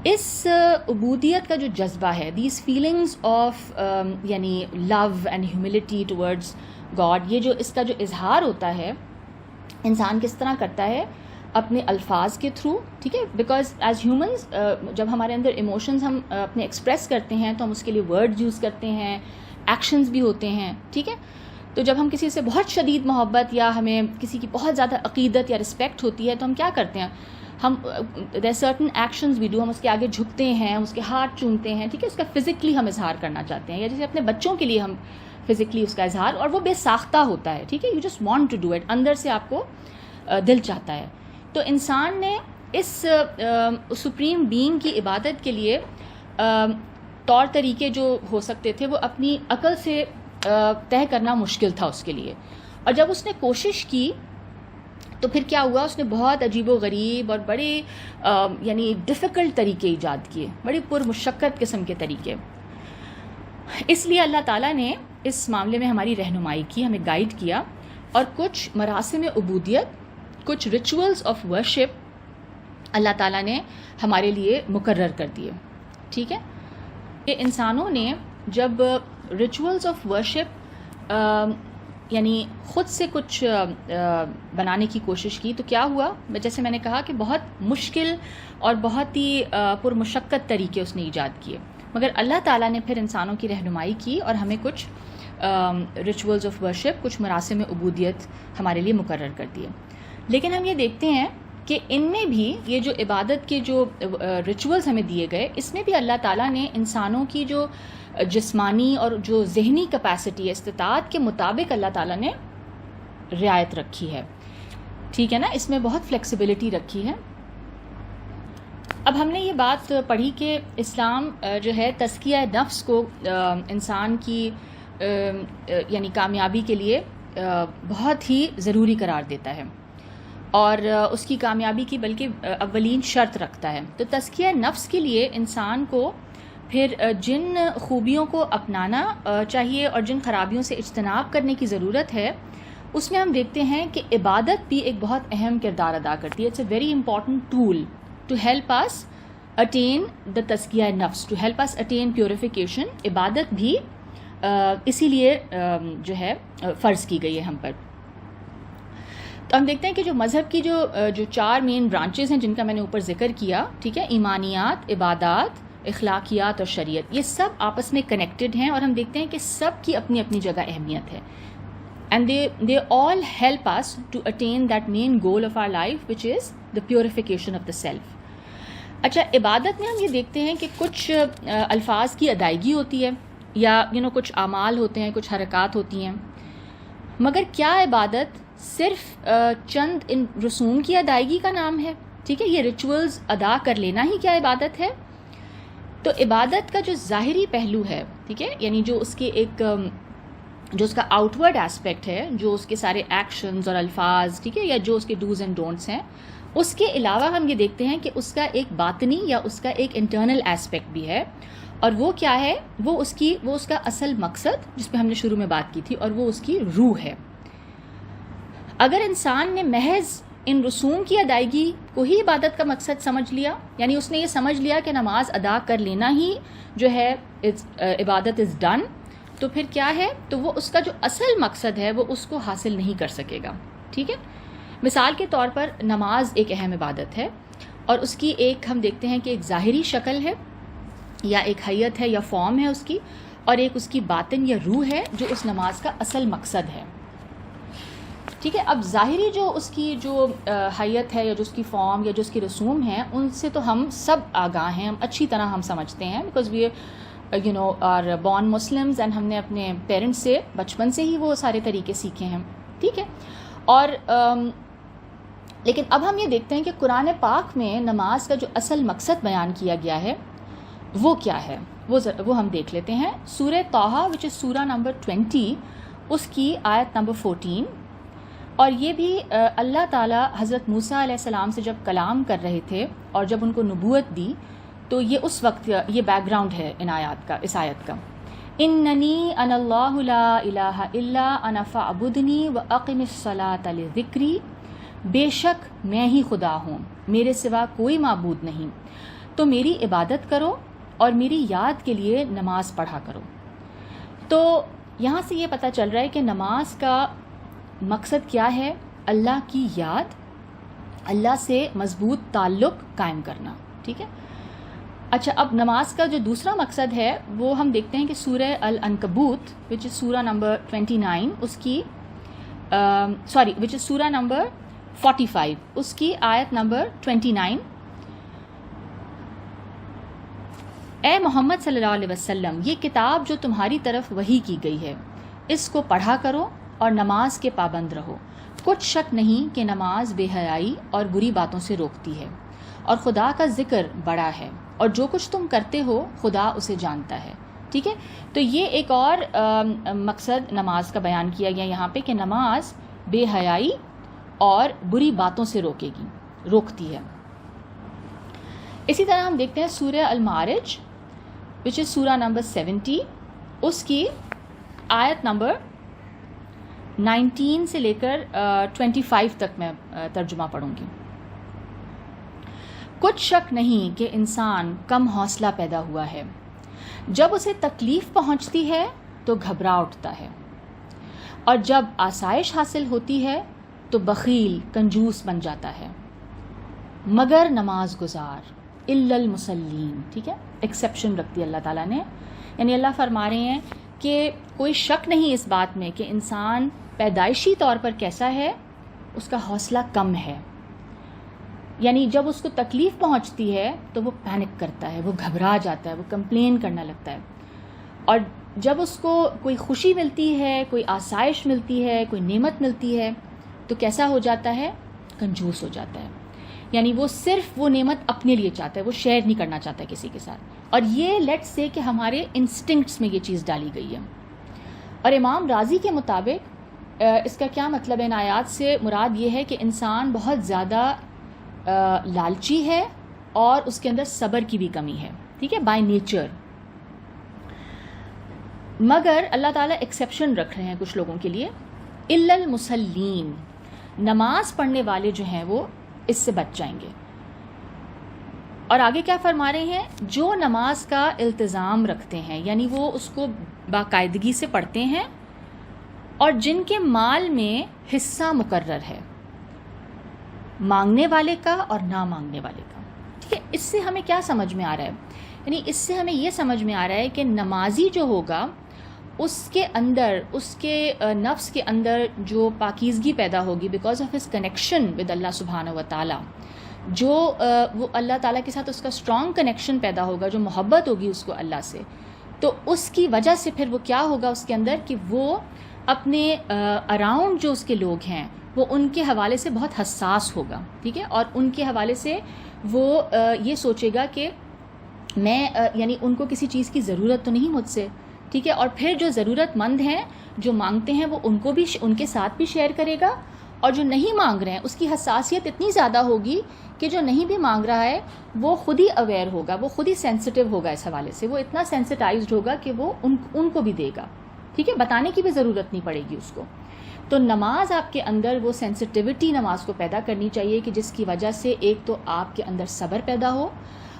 A: اس عبودیت کا جو جذبہ ہے، دیز فیلنگز آف یعنی لو اینڈ ہیوملٹی ٹورڈز گاڈ، یہ جو اس کا جو اظہار ہوتا ہے انسان کس طرح کرتا ہے؟ اپنے الفاظ کے تھرو. ٹھیک ہے، بیکاز ایز ہیومنز جب ہمارے اندر ایموشنز ہم اپنے ایکسپریس کرتے ہیں تو ہم اس کے لیے ورڈز یوز کرتے ہیں، ایکشنز بھی ہوتے ہیں. ٹھیک ہے، تو جب ہم کسی سے بہت شدید محبت یا ہمیں کسی کی بہت زیادہ عقیدت یا رسپیکٹ ہوتی ہے تو ہم کیا کرتے ہیں؟ ہم there certain actions we do, ہم اس کے آگے جھکتے ہیں، اس کے ہاتھ چومتے ہیں. ٹھیک ہے، اس کا فزیکلی ہم اظہار کرنا چاہتے ہیں، یا جیسے اپنے بچوں کے لیے ہم فزیکلی اس کا اظہار، اور وہ بے ساختہ ہوتا ہے. ٹھیک ہے، you just want to do it, اندر سے آپ کو دل چاہتا ہے. تو انسان نے اس سپریم بینگ کی عبادت کے لیے طور طریقے جو ہو سکتے تھے وہ اپنی عقل سے طے کرنا مشکل تھا اس کے لیے. اور جب اس نے کوشش کی تو پھر کیا ہوا، اس نے بہت عجیب و غریب اور بڑے یعنی ڈیفیکلٹ طریقے ایجاد کیے، بڑے پرمشقت قسم کے طریقے. اس لیے اللہ تعالیٰ نے اس معاملے میں ہماری رہنمائی کی، ہمیں گائیڈ کیا، اور کچھ مراسم عبودیت، کچھ ریچولز آف ورشپ اللہ تعالیٰ نے ہمارے لیے مقرر کر دیے. ٹھیک ہے، کہ انسانوں نے جب ریچولز آف ورشپ یعنی خود سے کچھ بنانے کی کوشش کی تو کیا ہوا، جیسے میں نے کہا کہ بہت مشکل اور بہت ہی پرمشقت طریقے اس نے ایجاد کیے. مگر اللہ تعالیٰ نے پھر انسانوں کی رہنمائی کی اور ہمیں کچھ ریچولز آف ورشپ، کچھ مراسم عبودیت ہمارے لیے مقرر کر دیے. لیکن ہم یہ دیکھتے ہیں کہ ان میں بھی یہ جو عبادت کے جو ریچولز ہمیں دیے گئے، اس میں بھی اللہ تعالیٰ نے انسانوں کی جو جسمانی اور جو ذہنی کیپیسٹی ہے، استطاعت کے مطابق اللہ تعالیٰ نے رعایت رکھی ہے. ٹھیک ہے نا، اس میں بہت فلیکسیبلٹی رکھی ہے. اب ہم نے یہ بات پڑھی کہ اسلام جو ہے تزکیہ نفس کو انسان کی یعنی کامیابی کے لیے بہت ہی ضروری قرار دیتا ہے، اور اس کی کامیابی کی بلکہ اولین شرط رکھتا ہے. تو تزکیہ نفس کے لیے انسان کو پھر جن خوبیوں کو اپنانا چاہیے اور جن خرابیوں سے اجتناب کرنے کی ضرورت ہے، اس میں ہم دیکھتے ہیں کہ عبادت بھی ایک بہت اہم کردار ادا کرتی ہے. It's a very important tool to help us attain the تزکیہ نفس، to help us attain purification. عبادت بھی اسی لیے جو ہے فرض کی گئی ہے ہم پر. تو ہم دیکھتے ہیں کہ جو مذہب کی جو چار مین برانچز ہیں جن کا میں نے اوپر ذکر کیا، ٹھیک ہے، ایمانیات، عبادات، اخلاقیات اور شریعت، یہ سب آپس میں کنیکٹڈ ہیں، اور ہم دیکھتے ہیں کہ سب کی اپنی اپنی جگہ اہمیت ہے. And they all help us to attain that main goal of our life, which is the purification of the self. اچھا، عبادت میں ہم یہ دیکھتے ہیں کہ کچھ الفاظ کی ادائیگی ہوتی ہے، یا کچھ اعمال ہوتے ہیں، کچھ حرکات ہوتی ہیں. مگر کیا عبادت صرف چند ان رسوم کی ادائیگی کا نام ہے؟ ٹھیک ہے، یہ ریچولز ادا کر لینا ہی کیا عبادت ہے؟ تو عبادت کا جو ظاہری پہلو ہے، ٹھیک ہے، یعنی جو اس کے ایک جو اس کا آؤٹ ورڈ ایسپیکٹ ہے، جو اس کے سارے ایکشنز اور الفاظ، ٹھیک ہے، یا جو اس کے ڈوز اینڈ ڈونٹس ہیں، اس کے علاوہ ہم یہ دیکھتے ہیں کہ اس کا ایک باطنی یا اس کا ایک انٹرنل ایسپیکٹ بھی ہے. اور وہ کیا ہے؟ وہ اس کا اصل مقصد جس پہ ہم نے شروع میں بات کی تھی، اور وہ اس کی روح ہے. اگر انسان نے محض ان رسوم کی ادائیگی کو ہی عبادت کا مقصد سمجھ لیا، یعنی اس نے یہ سمجھ لیا کہ نماز ادا کر لینا ہی جو ہے عبادت از ڈن، تو پھر کیا ہے؟ تو وہ اس کا جو اصل مقصد ہے وہ اس کو حاصل نہیں کر سکے گا. ٹھیک ہے، مثال کے طور پر نماز ایک اہم عبادت ہے، اور اس کی ایک ہم دیکھتے ہیں کہ ایک ظاہری شکل ہے، یا ایک حیت ہے، یا فارم ہے اس کی، اور ایک اس کی باطن یا روح ہے جو اس نماز کا اصل مقصد ہے. ٹھیک ہے، اب ظاہری جو اس کی جو حیت ہے، یا جو اس کی فارم، یا جو اس کی رسوم ہیں، ان سے تو ہم سب آگاہ ہیں، ہم اچھی طرح ہم سمجھتے ہیں، because we are born Muslims, and ہم نے اپنے پیرنٹس سے بچپن سے ہی وہ سارے طریقے سیکھے ہیں. ٹھیک ہے، اور لیکن اب ہم یہ دیکھتے ہیں کہ قرآن پاک میں نماز کا جو اصل مقصد بیان کیا گیا ہے وہ کیا ہے، وہ ہم دیکھ لیتے ہیں. سورہ طٰہٰ وچ از سورہ نمبر 20، اس کی آیت نمبر 14. اور یہ بھی اللہ تعالیٰ حضرت موسیٰ علیہ السلام سے جب کلام کر رہے تھے اور جب ان کو نبوت دی، تو یہ اس وقت یہ بیک گراؤنڈ ہے اس آیت کا. اننی انا اللہ لا الہ الا انا فاعبدنی واقم الصلاۃ لذکری، بے شک میں ہی خدا ہوں، میرے سوا کوئی معبود نہیں، تو میری عبادت کرو اور میری یاد کے لیے نماز پڑھا کرو. تو یہاں سے یہ پتہ چل رہا ہے کہ نماز کا مقصد کیا ہے؟ اللہ کی یاد، اللہ سے مضبوط تعلق قائم کرنا. ٹھیک ہے، اچھا، اب نماز کا جو دوسرا مقصد ہے وہ ہم دیکھتے ہیں کہ سورہ العنکبوت وچ از سورہ نمبر 29، اس کی وچ از سورہ نمبر 45، اس کی آیت نمبر 29. اے محمد صلی اللہ علیہ وسلم، یہ کتاب جو تمہاری طرف وحی کی گئی ہے، اس کو پڑھا کرو اور نماز کے پابند رہو. کچھ شک نہیں کہ نماز بے حیائی اور بری باتوں سے روکتی ہے، اور خدا کا ذکر بڑا ہے، اور جو کچھ تم کرتے ہو خدا اسے جانتا ہے. ٹھیک ہے، تو یہ ایک اور مقصد نماز کا بیان کیا گیا یہاں پہ کہ نماز بے حیائی اور بری باتوں سے روکتی ہے. اسی طرح ہم دیکھتے ہیں سورہ المعارج وچ از سورہ نمبر 70، اس کی آیت نمبر 19 سے لے کر 25 تک میں ترجمہ پڑھوں گی. کچھ شک نہیں کہ انسان کم حوصلہ پیدا ہوا ہے. جب اسے تکلیف پہنچتی ہے تو گھبرا اٹھتا ہے، اور جب آسائش حاصل ہوتی ہے تو بخیل کنجوس بن جاتا ہے. مگر نماز گزار الا المصلین، ٹھیک ہے، ایکسیپشن رکھتی ہے اللہ تعالیٰ نے. یعنی اللہ فرما رہے ہیں کہ کوئی شک نہیں اس بات میں کہ انسان پیدائشی طور پر کیسا ہے، اس کا حوصلہ کم ہے. یعنی جب اس کو تکلیف پہنچتی ہے تو وہ پینک کرتا ہے، وہ گھبرا جاتا ہے، وہ کمپلین کرنا لگتا ہے. اور جب اس کو کوئی خوشی ملتی ہے، کوئی آسائش ملتی ہے، کوئی نعمت ملتی ہے تو کیسا ہو جاتا ہے؟ کنجوس ہو جاتا ہے. یعنی وہ صرف وہ نعمت اپنے لیے چاہتا ہے، وہ شیئر نہیں کرنا چاہتا کسی کے ساتھ. اور یہ لیٹس سے کہ ہمارے انسٹنکٹس میں یہ چیز ڈالی گئی ہے. اور امام رازی کے مطابق اس کا کیا مطلب ہے؟ ان آیات سے مراد یہ ہے کہ انسان بہت زیادہ لالچی ہے اور اس کے اندر صبر کی بھی کمی ہے، ٹھیک ہے، بائی نیچر. مگر اللہ تعالیٰ ایکسیپشن رکھ رہے ہیں کچھ لوگوں کے لیے. الا المصلین، نماز پڑھنے والے جو ہیں وہ اس سے بچ جائیں گے. اور آگے کیا فرما رہے ہیں؟ جو نماز کا التزام رکھتے ہیں، یعنی وہ اس کو باقاعدگی سے پڑھتے ہیں، اور جن کے مال میں حصہ مقرر ہے، مانگنے والے کا اور نہ مانگنے والے کا. ٹھیک ہے، اس سے ہمیں کیا سمجھ میں آ رہا ہے؟ یعنی اس سے ہمیں یہ سمجھ میں آ رہا ہے کہ نمازی جو ہوگا اس کے اندر، اس کے نفس کے اندر جو پاکیزگی پیدا ہوگی because of his connection with Allah سبحانہ و تعالیٰ، جو وہ اللہ تعالیٰ کے ساتھ اس کا اسٹرانگ کنیکشن پیدا ہوگا، جو محبت ہوگی اس کو اللہ سے، تو اس کی وجہ سے پھر وہ کیا ہوگا اس کے اندر کہ وہ اپنے اراؤنڈ جو اس کے لوگ ہیں وہ ان کے حوالے سے بہت حساس ہوگا. ٹھیک ہے، اور ان کے حوالے سے وہ یہ سوچے گا کہ میں یعنی ان کو کسی چیز کی ضرورت تو نہیں مجھ سے. ٹھیک ہے، اور پھر جو ضرورت مند ہیں، جو مانگتے ہیں، وہ ان کو بھی ان کے ساتھ بھی شیئر کرے گا، اور جو نہیں مانگ رہے ہیں اس کی حساسیت اتنی زیادہ ہوگی کہ جو نہیں بھی مانگ رہا ہے وہ خود ہی اویئر ہوگا، وہ خود ہی سینسٹیو ہوگا اس حوالے سے، وہ اتنا سینسٹائزڈ ہوگا کہ وہ ان کو بھی دے گا. ٹھیک ہے، بتانے کی بھی ضرورت نہیں پڑے گی اس کو. تو نماز آپ کے اندر وہ سینسٹیوٹی نماز کو پیدا کرنی چاہیے کہ جس کی وجہ سے ایک تو آپ کے اندر صبر پیدا ہو،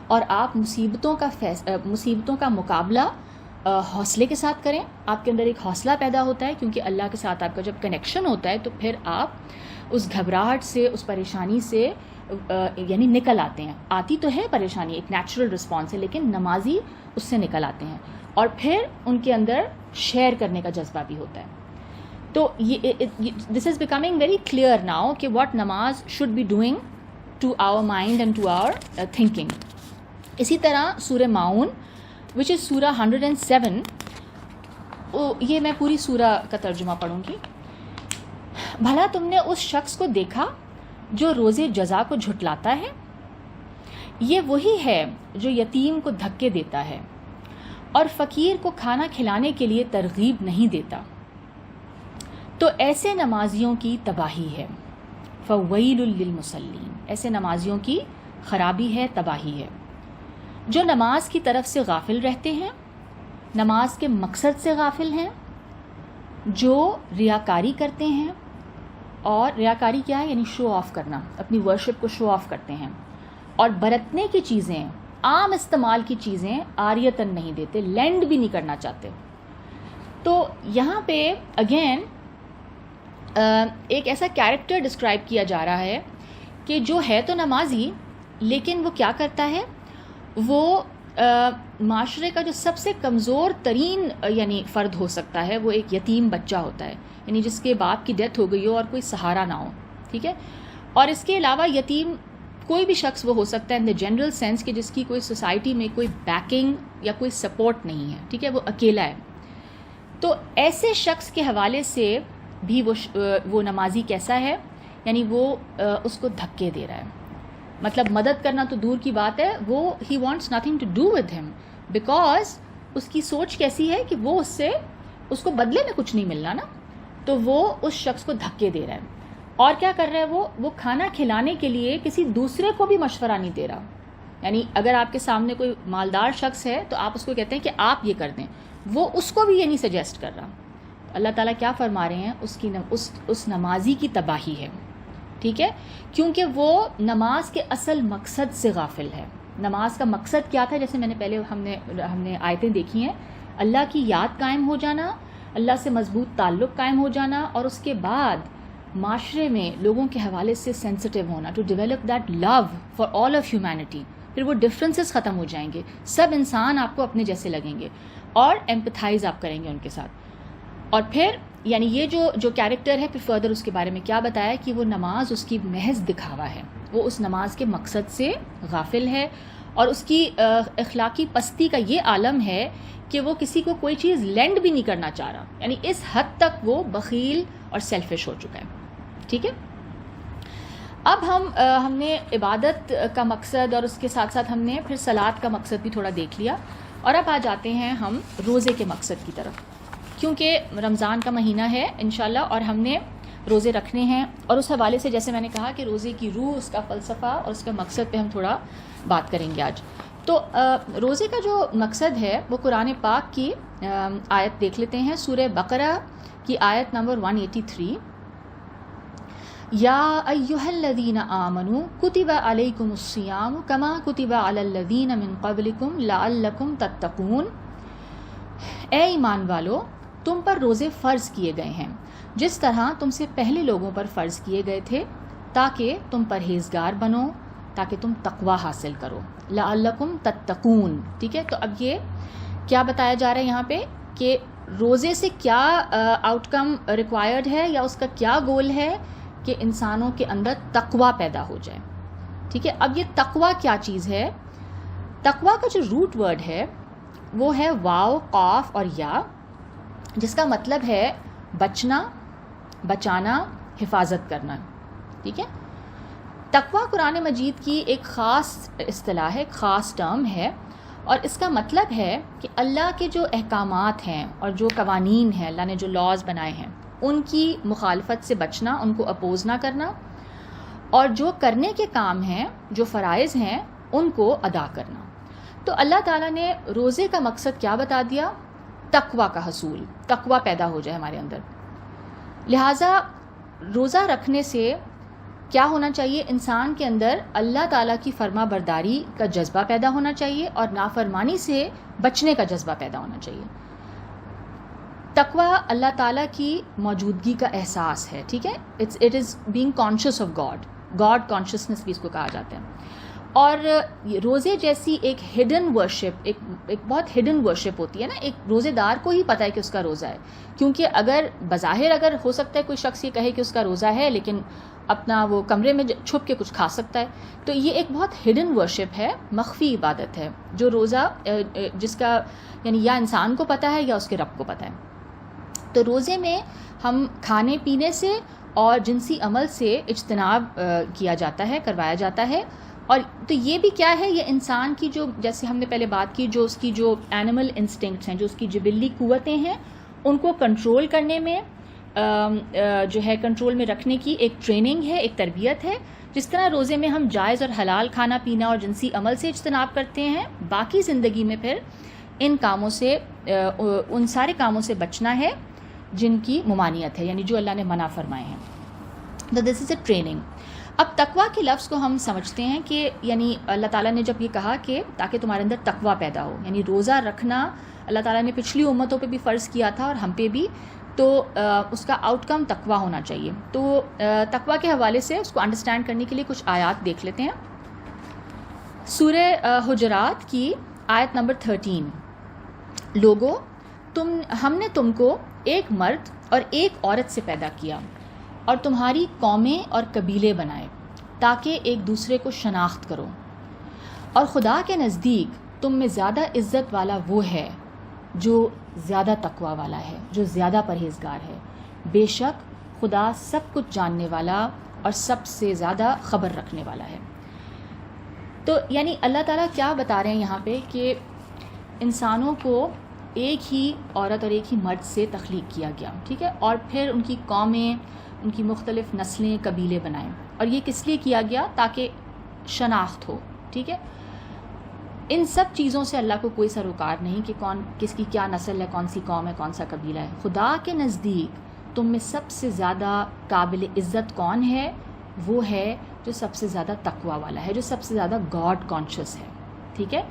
A: اور آپ مصیبتوں کا مقابلہ حوصلے کے ساتھ کریں. آپ کے اندر ایک حوصلہ پیدا ہوتا ہے کیونکہ اللہ کے ساتھ آپ کا جب کنیکشن ہوتا ہے تو پھر آپ اس گھبراہٹ سے، اس پریشانی سے یعنی نکل آتے ہیں. آتی تو ہے پریشانی، ایک نیچرل رسپانس ہے، لیکن نمازی اس سے نکل آتے ہیں، اور پھر ان کے اندر شیئر کرنے کا جذبہ بھی ہوتا ہے. تو this is becoming very clear now کہ واٹ نماز should be doing to our mind and to our thinking. اسی طرح سورہ ماؤن وچ از سورہ 107، یہ میں پوری سورہ کا ترجمہ پڑھوں گی. بھلا تم نے اس شخص کو دیکھا جو روز جزا کو جھٹلاتا ہے؟ یہ وہی ہے جو یتیم کو دھکے دیتا ہے اور فقیر کو کھانا کھلانے کے لیے ترغیب نہیں دیتا. تو ایسے نمازیوں کی تباہی ہے. فویل للمصلین، ایسے نمازیوں کی خرابی ہے، تباہی ہے، جو نماز کی طرف سے غافل رہتے ہیں، نماز کے مقصد سے غافل ہیں، جو ریاکاری کرتے ہیں. اور ریاکاری کیا ہے؟ یعنی شو آف کرنا، اپنی ورشپ کو شو آف کرتے ہیں، اور برتنے کی چیزیں، عام استعمال کی چیزیں عاریتاً نہیں دیتے، لینڈ بھی نہیں کرنا چاہتے. تو یہاں پہ اگین ایک ایسا کیریکٹر ڈسکرائب کیا جا رہا ہے کہ جو ہے تو نمازی، لیکن وہ کیا کرتا ہے؟ وہ معاشرے کا جو سب سے کمزور ترین یعنی فرد ہو سکتا ہے، وہ ایک یتیم بچہ ہوتا ہے، یعنی جس کے باپ کی ڈیتھ ہو گئی ہو اور کوئی سہارا نہ ہو. ٹھیک ہے، اور اس کے علاوہ یتیم کوئی بھی شخص وہ ہو سکتا ہے ان دا جنرل سینس کہ جس کی کوئی سوسائٹی میں کوئی بیکنگ یا کوئی سپورٹ نہیں ہے. ٹھیک ہے، وہ اکیلا ہے. تو ایسے شخص کے حوالے سے بھی وہ نمازی کیسا ہے؟ یعنی وہ اس کو دھکے دے رہا ہے. مطلب مدد کرنا تو دور کی بات ہے، وہ he wants nothing to do with ہم، بیکاز اس کی سوچ کیسی ہے کہ وہ اس کو بدلے میں کچھ نہیں ملنا نا، تو وہ اس شخص کو دھکے دے رہا ہے. اور کیا کر رہا ہے وہ کھانا کھلانے کے لیے کسی دوسرے کو بھی مشورہ نہیں دے رہا. یعنی اگر آپ کے سامنے کوئی مالدار شخص ہے تو آپ اس کو کہتے ہیں کہ آپ یہ کر دیں, وہ اس کو بھی یہ نہیں سجیسٹ کر رہا. اللہ تعالیٰ کیا فرما رہے ہیں, اس نمازی کی تباہی ہے, ٹھیک ہے, کیونکہ وہ نماز کے اصل مقصد سے غافل ہے. نماز کا مقصد کیا تھا؟ جیسے میں نے پہلے ہم نے آیتیں دیکھی ہیں, اللہ کی یاد قائم ہو جانا, اللہ سے مضبوط تعلق قائم ہو جانا, اور اس کے بعد معاشرے میں لوگوں کے حوالے سے سینسٹیو ہونا, to develop that love for all of humanity. پھر وہ ڈفرینسز ختم ہو جائیں گے, سب انسان آپ کو اپنے جیسے لگیں گے, اور ایمپتھائز آپ کریں گے ان کے ساتھ. اور پھر یعنی یہ جو کیریکٹر ہے, پھر فردر اس کے بارے میں کیا بتایا کہ وہ نماز اس کی محض دکھاوا ہے, وہ اس نماز کے مقصد سے غافل ہے, اور اس کی اخلاقی پستی کا یہ عالم ہے کہ وہ کسی کو کوئی چیز لینڈ بھی نہیں کرنا چاہ رہا. یعنی اس حد تک وہ بخیل اور سیلفش ہو چکا ہے. ٹھیک ہے, اب ہم نے عبادت کا مقصد اور اس کے ساتھ ساتھ ہم نے پھر صلات کا مقصد بھی تھوڑا دیکھ لیا, اور اب آ جاتے ہیں ہم روزے کے مقصد کی طرف, کیونکہ رمضان کا مہینہ ہے انشاءاللہ, اور ہم نے روزے رکھنے ہیں, اور اس حوالے سے جیسے میں نے کہا کہ روزے کی روح, اس کا فلسفہ اور اس کا مقصد پہ ہم تھوڑا بات کریں گے آج. تو روزے کا جو مقصد ہے وہ قرآن پاک کی آیت دیکھ لیتے ہیں, سورہ بقرہ کی آیت نمبر 183. یا ایھا الذین آمنوا کتب علیکم الصیام کما کتب علی الذین من قبلکم لعلکم تتقون. اے ایمان والو, تم پر روزے فرض کیے گئے ہیں جس طرح تم سے پہلے لوگوں پر فرض کیے گئے تھے, تاکہ تم پرہیزگار بنو, تاکہ تم تقوی حاصل کرو. لعلکم تتقون. ٹھیک ہے, تو اب یہ کیا بتایا جا رہا ہے یہاں پہ کہ روزے سے کیا آؤٹ کم ریکوائرڈ ہے, یا اس کا کیا گول ہے کہ انسانوں کے اندر تقوی پیدا ہو جائے. ٹھیک ہے, اب یہ تقوی کیا چیز ہے؟ تقوی کا جو روٹ ورڈ ہے وہ ہے واو, قاف اور یا, جس کا مطلب ہے بچنا, بچانا, حفاظت کرنا. ٹھیک ہے, تقوی قرآن مجید کی ایک خاص اصطلاح ہے, ایک خاص ٹرم ہے, اور اس کا مطلب ہے کہ اللہ کے جو احکامات ہیں اور جو قوانین ہیں, اللہ نے جو لاز بنائے ہیں, ان کی مخالفت سے بچنا, ان کو اپوز نہ کرنا, اور جو کرنے کے کام ہیں, جو فرائض ہیں, ان کو ادا کرنا. تو اللہ تعالیٰ نے روزے کا مقصد کیا بتا دیا؟ تقوی کا حصول, تقوی پیدا ہو جائے ہمارے اندر. لہٰذا روزہ رکھنے سے کیا ہونا چاہیے؟ انسان کے اندر اللہ تعالیٰ کی فرما برداری کا جذبہ پیدا ہونا چاہیے, اور نافرمانی سے بچنے کا جذبہ پیدا ہونا چاہیے. تقوی اللہ تعالیٰ کی موجودگی کا احساس ہے. ٹھیک ہے, it is being conscious of God consciousness بھی اس کو کہا جاتا ہے. اور روزے جیسی ایک ہڈن ورشپ, ایک بہت ہڈن ورشپ ہوتی ہے نا, ایک روزے دار کو ہی پتہ ہے کہ اس کا روزہ ہے, کیونکہ اگر بظاہر اگر ہو سکتا ہے کوئی شخص یہ کہے کہ اس کا روزہ ہے, لیکن اپنا وہ کمرے میں چھپ کے کچھ کھا سکتا ہے. تو یہ ایک بہت ہڈن ورشپ ہے, مخفی عبادت ہے, جو روزہ جس کا یعنی یا انسان کو پتہ ہے یا اس کے رب کو پتہ ہے. تو روزے میں ہم کھانے پینے سے اور جنسی عمل سے اجتناب کیا جاتا ہے, کروایا جاتا ہے. اور تو یہ بھی کیا ہے, یہ انسان کی جو, جیسے ہم نے پہلے بات کی, جو اس کی جو اینیمل انسٹنکٹس ہیں, جو اس کی جبلی قوتیں ہیں, ان کو کنٹرول کرنے میں جو ہے کنٹرول میں رکھنے کی ایک ٹریننگ ہے, ایک تربیت ہے. جس طرح روزے میں ہم جائز اور حلال کھانا پینا اور جنسی عمل سے اجتناب کرتے ہیں, باقی زندگی میں پھر ان کاموں سے, ان سارے کاموں سے بچنا ہے جن کی ممانعت ہے, یعنی جو اللہ نے منع فرمائے ہیں. تو دس از اے ٹریننگ. اب تقوی کے لفظ کو ہم سمجھتے ہیں کہ یعنی اللہ تعالیٰ نے جب یہ کہا کہ تاکہ تمہارے اندر تقوی پیدا ہو, یعنی روزہ رکھنا اللہ تعالیٰ نے پچھلی امتوں پہ بھی فرض کیا تھا اور ہم پہ بھی, تو اس کا آؤٹ کم تقوی ہونا چاہیے. تو تقوی کے حوالے سے اس کو انڈرسٹینڈ کرنے کے لیے کچھ آیات دیکھ لیتے ہیں. سورہ حجرات کی آیت نمبر 13. لوگو, ہم نے تم کو ایک مرد اور ایک عورت سے پیدا کیا اور تمہاری قومیں اور قبیلے بنائے تاکہ ایک دوسرے کو شناخت کرو, اور خدا کے نزدیک تم میں زیادہ عزت والا وہ ہے جو زیادہ تقوی والا ہے, جو زیادہ پرہیزگار ہے. بے شک خدا سب کچھ جاننے والا اور سب سے زیادہ خبر رکھنے والا ہے. تو یعنی اللہ تعالیٰ کیا بتا رہے ہیں یہاں پہ کہ انسانوں کو ایک ہی عورت اور ایک ہی مرد سے تخلیق کیا گیا, ٹھیک ہے, اور پھر ان کی قومیں ان کی مختلف نسلیں قبیلے بنائیں، اور یہ کس لیے کیا گیا؟ تاکہ شناخت ہو. ٹھیک ہے، ان سب چیزوں سے اللہ کو کوئی سروکار نہیں کہ کون کس کی کیا نسل ہے، کون سی قوم ہے، کون سا قبیلہ ہے. خدا کے نزدیک تم میں سب سے زیادہ قابل عزت کون ہے؟ وہ ہے جو سب سے زیادہ تقوی والا ہے، جو سب سے زیادہ گاڈ کانشیس ہے. ٹھیک ہے،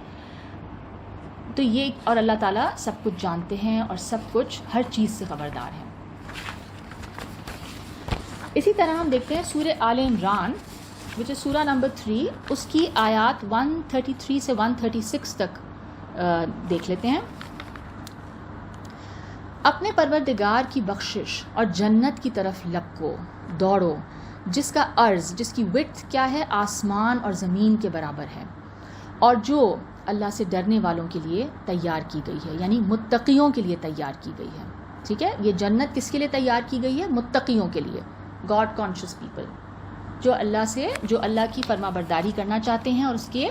A: تو یہ، اور اللہ تعالیٰ سب کچھ جانتے ہیں اور سب کچھ ہر چیز سے خبردار ہیں. اسی طرح ہم دیکھتے ہیں سورہ آل عمران وچ از سورہ نمبر 3، اس کی آیات 133 سے 136 تک دیکھ لیتے ہیں. اپنے پروردگار کی بخشش اور جنت کی طرف لپکو، دوڑو، جس کا عرض، جس کی وڈتھ کیا ہے؟ آسمان اور زمین کے برابر ہے، اور جو اللہ سے ڈرنے والوں کے لیے تیار کی گئی ہے، یعنی متقیوں کے لیے تیار کی گئی ہے. ٹھیک ہے، یہ جنت کس کے لیے تیار کی گئی ہے؟ متقیوں کے لیے، گاڈ کانشیس پیپل، جو اللہ کی فرما برداری کرنا چاہتے ہیں اور اس کے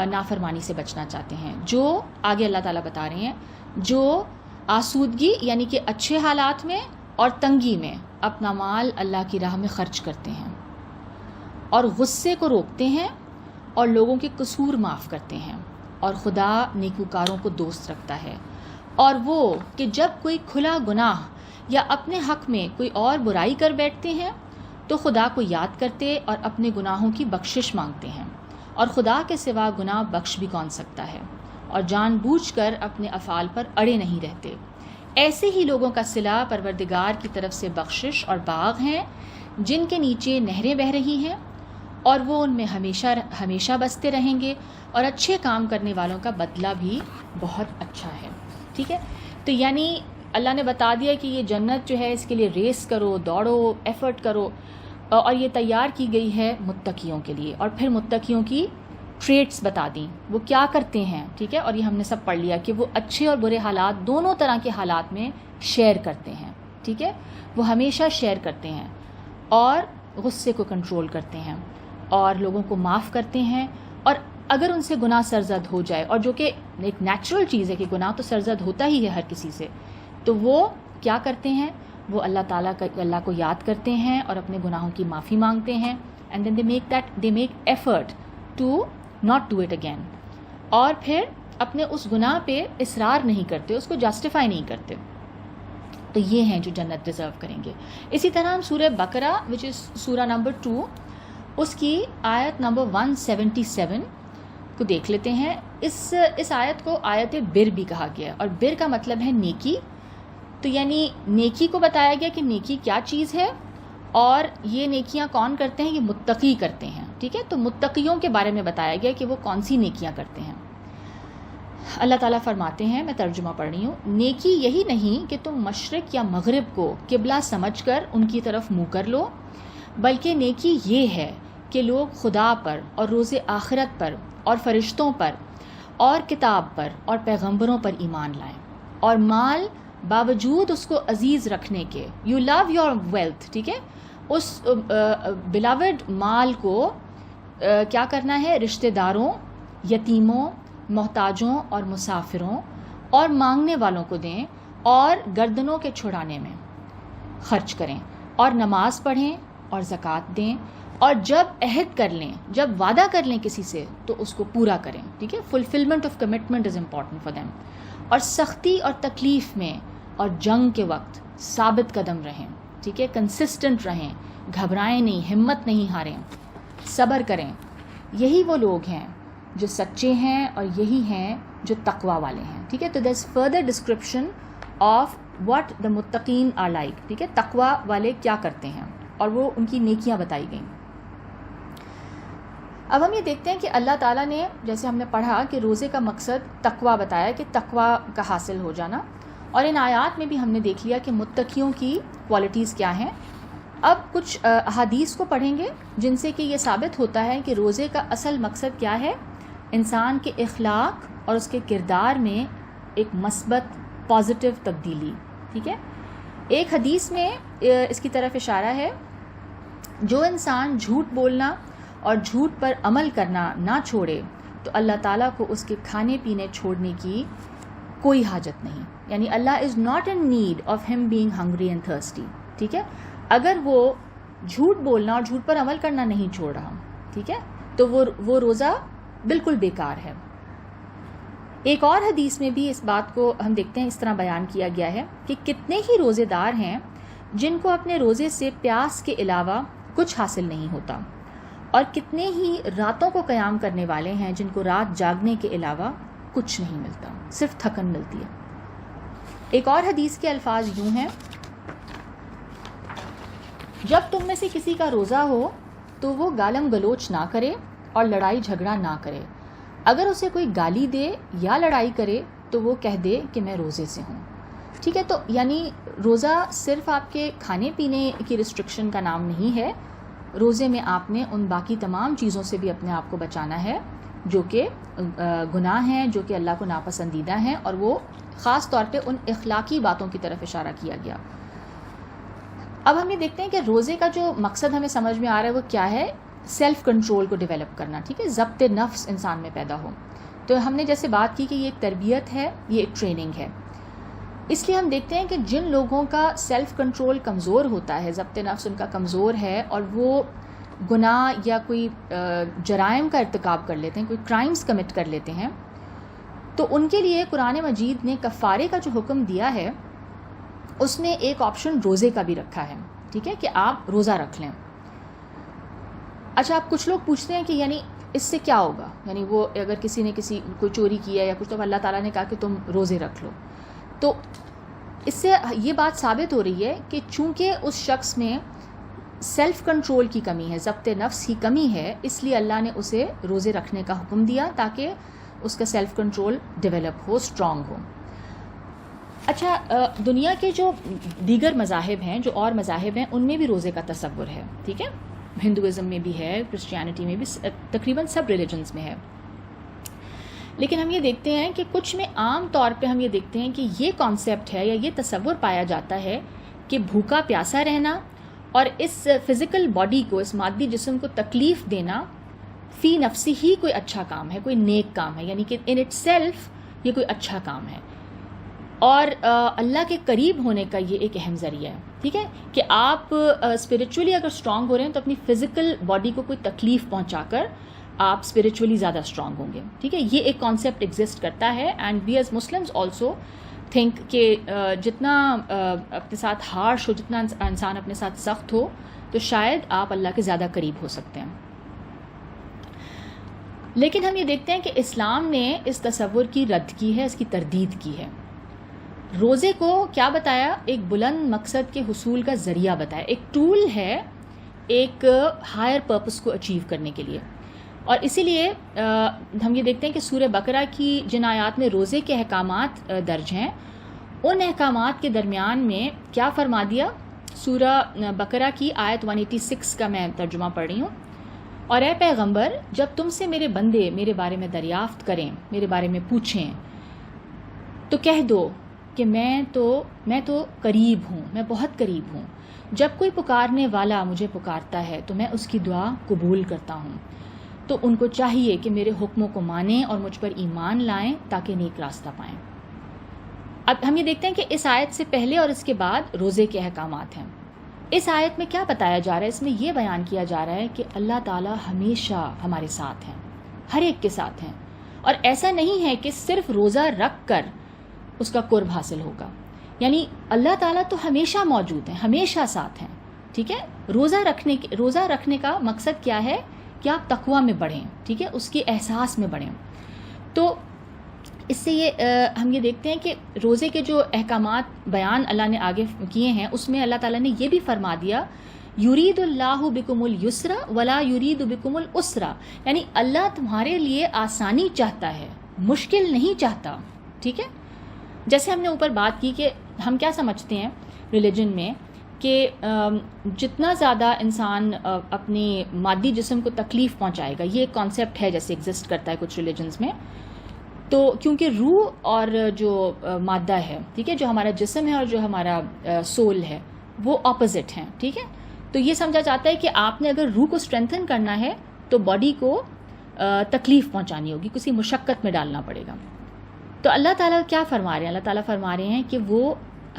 A: نافرمانی سے بچنا چاہتے ہیں. جو آگے اللہ تعالیٰ بتا رہے ہیں، جو آسودگی یعنی کہ اچھے حالات میں اور تنگی میں اپنا مال اللہ کی راہ میں خرچ کرتے ہیں، اور غصے کو روکتے ہیں، اور لوگوں کے قصور معاف کرتے ہیں، اور خدا نیکوکاروں کو دوست رکھتا ہے. اور وہ کہ جب کوئی کھلا گناہ یا اپنے حق میں کوئی اور برائی کر بیٹھتے ہیں تو خدا کو یاد کرتے اور اپنے گناہوں کی بخشش مانگتے ہیں، اور خدا کے سوا گناہ بخش بھی کون سکتا ہے، اور جان بوجھ کر اپنے افعال پر اڑے نہیں رہتے. ایسے ہی لوگوں کا صلہ پروردگار کی طرف سے بخشش اور باغ ہیں جن کے نیچے نہریں بہہ رہی ہیں، اور وہ ان میں ہمیشہ بستے رہیں گے، اور اچھے کام کرنے والوں کا بدلہ بھی بہت اچھا ہے. ٹھیک ہے، تو یعنی اللہ نے بتا دیا کہ یہ جنت جو ہے اس کے لیے ریس کرو، دوڑو، ایفرٹ کرو، اور یہ تیار کی گئی ہے متقیوں کے لیے. اور پھر متقیوں کی ٹریٹس بتا دیں، وہ کیا کرتے ہیں. ٹھیک ہے، اور یہ ہم نے سب پڑھ لیا کہ وہ اچھے اور برے حالات، دونوں طرح کے حالات میں شیئر کرتے ہیں. ٹھیک ہے، وہ ہمیشہ شیئر کرتے ہیں، اور غصے کو کنٹرول کرتے ہیں، اور لوگوں کو معاف کرتے ہیں. اور اگر ان سے گناہ سرزد ہو جائے، اور جو کہ ایک نیچرل چیز ہے کہ گناہ تو سرزد ہوتا ہی ہے ہر کسی سے، تو وہ کیا کرتے ہیں؟ وہ اللہ کو یاد کرتے ہیں اور اپنے گناہوں کی معافی مانگتے ہیں. And then they make effort to not do it again, اور پھر اپنے اس گناہ پہ اصرار نہیں کرتے، اس کو جسٹیفائی نہیں کرتے. تو یہ ہیں جو جنت ڈیزرو کریں گے. اسی طرح ہم سورہ بقرہ وچ از سورہ نمبر 2، اس کی آیت نمبر 177 کو دیکھ لیتے ہیں. اس آیت کو آیت بر بھی کہا گیا ہے، اور بر کا مطلب ہے نیکی. تو یعنی نیکی کو بتایا گیا کہ نیکی کیا چیز ہے، اور یہ نیکیاں کون کرتے ہیں؟ یہ متقی کرتے ہیں. ٹھیک ہے، تو متقیوں کے بارے میں بتایا گیا کہ وہ کون سی نیکیاں کرتے ہیں. اللہ تعالیٰ فرماتے ہیں، میں ترجمہ پڑھ رہی ہوں، نیکی یہی نہیں کہ تم مشرق یا مغرب کو قبلہ سمجھ کر ان کی طرف منہ کر لو، بلکہ نیکی یہ ہے کہ لوگ خدا پر اور روز آخرت پر اور فرشتوں پر اور کتاب پر اور پیغمبروں پر ایمان لائیں، اور مال باوجود اس کو عزیز رکھنے کے، یو لو یور ویلتھ. ٹھیک ہے، اس بلاوڈ مال کو کیا کرنا ہے؟ رشتہ داروں، یتیموں، محتاجوں اور مسافروں اور مانگنے والوں کو دیں، اور گردنوں کے چھڑانے میں خرچ کریں، اور نماز پڑھیں اور زکوٰۃ دیں، اور جب عہد کر لیں، جب وعدہ کر لیں کسی سے تو اس کو پورا کریں. ٹھیک ہے، fulfilment of commitment is important for them. اور سختی اور تکلیف میں اور جنگ کے وقت ثابت قدم رہیں. ٹھیک ہے، کنسسٹنٹ رہیں، گھبرائیں نہیں، ہمت نہیں ہاریں، صبر کریں. یہی وہ لوگ ہیں جو سچے ہیں، اور یہی ہیں جو تقوی والے ہیں. ٹھیک ہے، تو there is further description of what the متقین آر لائک. ٹھیک ہے، تقوی والے کیا کرتے ہیں، اور وہ ان کی نیکیاں بتائی گئیں. اب ہم یہ دیکھتے ہیں کہ اللہ تعالیٰ نے، جیسے ہم نے پڑھا کہ روزے کا مقصد تقوی بتایا، کہ تقوی کا حاصل ہو جانا، اور ان آیات میں بھی ہم نے دیکھ لیا کہ متقیوں کی کوالٹیز کیا ہیں. اب کچھ احادیث کو پڑھیں گے جن سے کہ یہ ثابت ہوتا ہے کہ روزے کا اصل مقصد کیا ہے؟ انسان کے اخلاق اور اس کے کردار میں ایک مثبت پازیٹیو تبدیلی. ٹھیک ہے، ایک حدیث میں اس کی طرف اشارہ ہے، جو انسان جھوٹ بولنا اور جھوٹ پر عمل کرنا نہ چھوڑے تو اللہ تعالیٰ کو اس کے کھانے پینے چھوڑنے کی کوئی حاجت نہیں. یعنی Allah is not in need of ہم بینگ ہنگری اینڈ تھرسٹی. ٹھیک ہے، اگر وہ جھوٹ بولنا اور جھوٹ پر عمل کرنا نہیں چھوڑ رہا، ٹھیک ہے، تو وہ روزہ بالکل بیکار ہے۔ ایک اور حدیث میں بھی اس بات کو ہم دیکھتے ہیں اس طرح بیان کیا گیا ہے کہ کتنے ہی روزے دار ہیں جن کو اپنے روزے سے پیاس کے علاوہ کچھ حاصل نہیں ہوتا، اور کتنے ہی راتوں کو قیام کرنے والے ہیں جن کو رات جاگنے کے علاوہ کچھ نہیں ملتا، صرف تھکن ملتی ہے۔ ایک اور حدیث کے الفاظ یوں ہیں، جب تم میں سے کسی کا روزہ ہو تو وہ گالم گلوچ نہ کرے اور لڑائی جھگڑا نہ کرے، اگر اسے کوئی گالی دے یا لڑائی کرے تو وہ کہہ دے کہ میں روزے سے ہوں، ٹھیک ہے۔ تو یعنی روزہ صرف آپ کے کھانے پینے کی ریسٹرکشن کا نام نہیں ہے، روزے میں آپ نے ان باقی تمام چیزوں سے بھی اپنے آپ کو بچانا ہے جو کہ گناہ ہیں، جو کہ اللہ کو ناپسندیدہ ہیں، اور وہ خاص طور پہ ان اخلاقی باتوں کی طرف اشارہ کیا گیا۔ اب ہم یہ دیکھتے ہیں کہ روزے کا جو مقصد ہمیں سمجھ میں آ رہا ہے وہ کیا ہے، سیلف کنٹرول کو ڈیولپ کرنا، ٹھیک ہے، ضبط نفس انسان میں پیدا ہو۔ تو ہم نے جیسے بات کی کہ یہ ایک تربیت ہے، یہ ایک ٹریننگ ہے، اس لیے ہم دیکھتے ہیں کہ جن لوگوں کا سیلف کنٹرول کمزور ہوتا ہے، ضبط نفس ان کا کمزور ہے، اور وہ گناہ یا کوئی جرائم کا ارتکاب کر لیتے ہیں، کوئی کرائمز کمٹ کر لیتے ہیں، تو ان کے لیے قرآن مجید نے کفارے کا جو حکم دیا ہے اس میں ایک آپشن روزے کا بھی رکھا ہے، ٹھیک ہے، کہ آپ روزہ رکھ لیں۔ اچھا، آپ کچھ لوگ پوچھتے ہیں کہ یعنی اس سے کیا ہوگا، یعنی وہ اگر کسی نے کوئی چوری کیا یا کچھ، تو اللہ تعالیٰ نے کہا کہ تم روزے رکھ لو، تو اس سے یہ بات ثابت ہو رہی ہے کہ چونکہ اس شخص میں سیلف کنٹرول کی کمی ہے، ضبط نفس کی کمی ہے، اس لیے اللہ نے اسے روزے رکھنے کا حکم دیا تاکہ اس کا سیلف کنٹرول ڈیولپ ہو، اسٹرانگ ہو۔ اچھا، دنیا کے جو دیگر مذاہب ہیں، جو اور مذاہب ہیں، ان میں بھی روزے کا تصور ہے، ٹھیک ہے، ہندوازم میں بھی ہے، کرسچینٹی میں بھی، تقریباً سب ریلیجنز میں ہے، لیکن ہم یہ دیکھتے ہیں کہ کچھ میں عام طور پہ ہم یہ دیکھتے ہیں کہ یہ کانسیپٹ ہے یا یہ تصور پایا جاتا ہے کہ بھوکا پیاسا رہنا اور اس فزیکل باڈی کو، اس مادی جسم کو تکلیف دینا فی نفسی ہی کوئی اچھا کام ہے، کوئی نیک کام ہے، یعنی کہ ان اٹ سیلف یہ کوئی اچھا کام ہے، اور اللہ کے قریب ہونے کا یہ ایک اہم ذریعہ ہے، ٹھیک ہے، کہ آپ اسپریچولی اگر اسٹرانگ ہو رہے ہیں تو اپنی فزیکل باڈی کو کوئی تکلیف پہنچا کر آپ اسپریچولی زیادہ اسٹرانگ ہوں گے، ٹھیک ہے، یہ ایک کانسیپٹ ایگزسٹ کرتا ہے، and we as Muslims also think کہ جتنا اپنے ساتھ ہارش ہو، جتنا انسان اپنے ساتھ سخت ہو، تو شاید آپ اللہ کے زیادہ قریب ہو سکتے ہیں۔ لیکن ہم یہ دیکھتے ہیں کہ اسلام نے اس تصور کی رد کی ہے، اس کی تردید کی ہے۔ روزے کو کیا بتایا؟ ایک بلند مقصد کے حصول کا ذریعہ بتایا، ایک ٹول ہے ایک ہائر پرپس کو اچیو کرنے کے لیے، اور اسی لیے ہم یہ دیکھتے ہیں کہ سورہ بقرہ کی جن آیات میں روزے کے احکامات درج ہیں، ان احکامات کے درمیان میں کیا فرما دیا؟ سورہ بقرہ کی آیت 186 کا میں ترجمہ پڑھ رہی ہوں، اور اے پیغمبر، جب تم سے میرے بندے میرے بارے میں دریافت کریں، میرے بارے میں پوچھیں، تو کہہ دو کہ میں تو قریب ہوں، میں بہت قریب ہوں، جب کوئی پکارنے والا مجھے پکارتا ہے تو میں اس کی دعا قبول کرتا ہوں۔ تو ان کو چاہیے کہ میرے حکموں کو مانیں اور مجھ پر ایمان لائیں تاکہ نیک راستہ پائیں۔ اب ہم یہ دیکھتے ہیں کہ اس آیت سے پہلے اور اس کے بعد روزے کے احکامات ہیں۔ اس آیت میں کیا بتایا جا رہا ہے؟ اس میں یہ بیان کیا جا رہا ہے کہ اللہ تعالیٰ ہمیشہ ہمارے ساتھ ہیں، ہر ایک کے ساتھ ہیں، اور ایسا نہیں ہے کہ صرف روزہ رکھ کر اس کا قرب حاصل ہوگا، یعنی اللہ تعالیٰ تو ہمیشہ موجود ہیں، ہمیشہ ساتھ ہیں، ٹھیک ہے۔ روزہ رکھنے کا مقصد کیا ہے؟ کہ آپ تقویٰ میں بڑھیں، ٹھیک ہے، اس کے احساس میں بڑھیں۔ تو اس سے ہم یہ دیکھتے ہیں کہ روزے کے جو احکامات بیان اللہ نے آگے کیے ہیں، اس میں اللہ تعالیٰ نے یہ بھی فرما دیا، یرید اللہ بکم اليسر ولا یرید بکم العسر، یعنی اللہ تمہارے لیے آسانی چاہتا ہے، مشکل نہیں چاہتا، ٹھیک ہے۔ جیسے ہم نے اوپر بات کی کہ ہم کیا سمجھتے ہیں ریلیجن میں کہ جتنا زیادہ انسان اپنی مادی جسم کو تکلیف پہنچائے گا، یہ ایک کانسیپٹ ہے جیسے ایگزسٹ کرتا ہے کچھ ریلیجنز میں، تو کیونکہ روح اور جو مادہ ہے، ٹھیک ہے، جو ہمارا جسم ہے اور جو ہمارا سول ہے، وہ اپوزٹ ہیں، ٹھیک ہے، تو یہ سمجھا جاتا ہے کہ آپ نے اگر روح کو اسٹرینتھن کرنا ہے تو باڈی کو تکلیف پہنچانی ہوگی، کسی مشقت میں ڈالنا پڑے گا۔ تو اللہ تعالیٰ کیا فرما رہے ہیں؟ اللہ تعالیٰ فرما رہے ہیں کہ وہ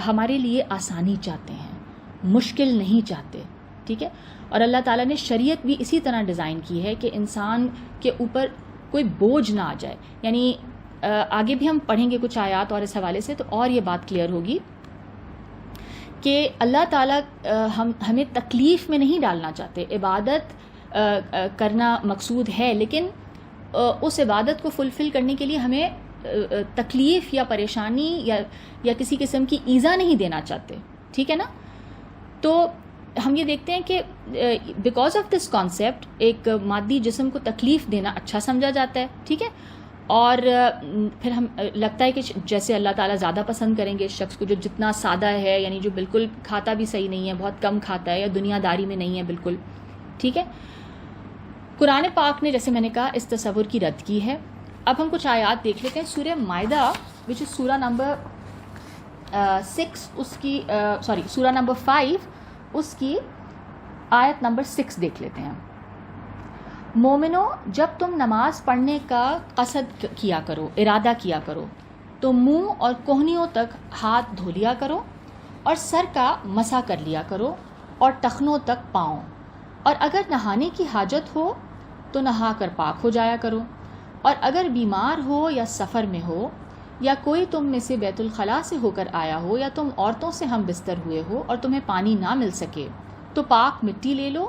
A: ہمارے لیے آسانی چاہتے ہیں، مشکل نہیں چاہتے، ٹھیک ہے. اور اللہ تعالیٰ نے شریعت بھی اسی طرح ڈیزائن کی ہے کہ انسان کے اوپر کوئی بوجھ نہ آ جائے. یعنی آگے بھی ہم پڑھیں گے کچھ آیات اور اس حوالے سے تو اور یہ بات کلیئر ہوگی کہ اللہ تعالیٰ ہمیں تکلیف میں نہیں ڈالنا چاہتے. عبادت کرنا مقصود ہے، لیکن اس عبادت کو فلفل کرنے کے لیے ہمیں تکلیف یا پریشانی یا کسی قسم کی ایذا نہیں دینا چاہتے، ٹھیک ہے نا. تو ہم یہ دیکھتے ہیں کہ بیکاز آف دس کانسیپٹ ایک مادی جسم کو تکلیف دینا اچھا سمجھا جاتا ہے، ٹھیک ہے. اور پھر ہم لگتا ہے کہ جیسے اللہ تعالیٰ زیادہ پسند کریں گے اس شخص کو جو جتنا سادہ ہے، یعنی جو بالکل کھاتا بھی صحیح نہیں ہے، بہت کم کھاتا ہے یا دنیا داری میں نہیں ہے بالکل، ٹھیک ہے. قرآن پاک نے جیسے میں نے کہا اس تصور کی رد کی ہے. اب ہم کچھ آیات دیکھ لیتے ہیں. سورہ مائدہ وچ از سورہ نمبر 6 اس کی سورہ نمبر 5 اس کی آیت نمبر 6 دیکھ لیتے ہیں. مومنو، جب تم نماز پڑھنے کا قصد کیا کرو، ارادہ کیا کرو، تو منہ اور کوہنیوں تک ہاتھ دھو لیا کرو اور سر کا مسح کر لیا کرو اور ٹخنوں تک پاؤں، اور اگر نہانے کی حاجت ہو تو نہا کر پاک ہو جایا کرو، اور اگر بیمار ہو یا سفر میں ہو یا کوئی تم میں سے بیت الخلاء سے ہو کر آیا ہو یا تم عورتوں سے ہم بستر ہوئے ہو اور تمہیں پانی نہ مل سکے تو پاک مٹی لے لو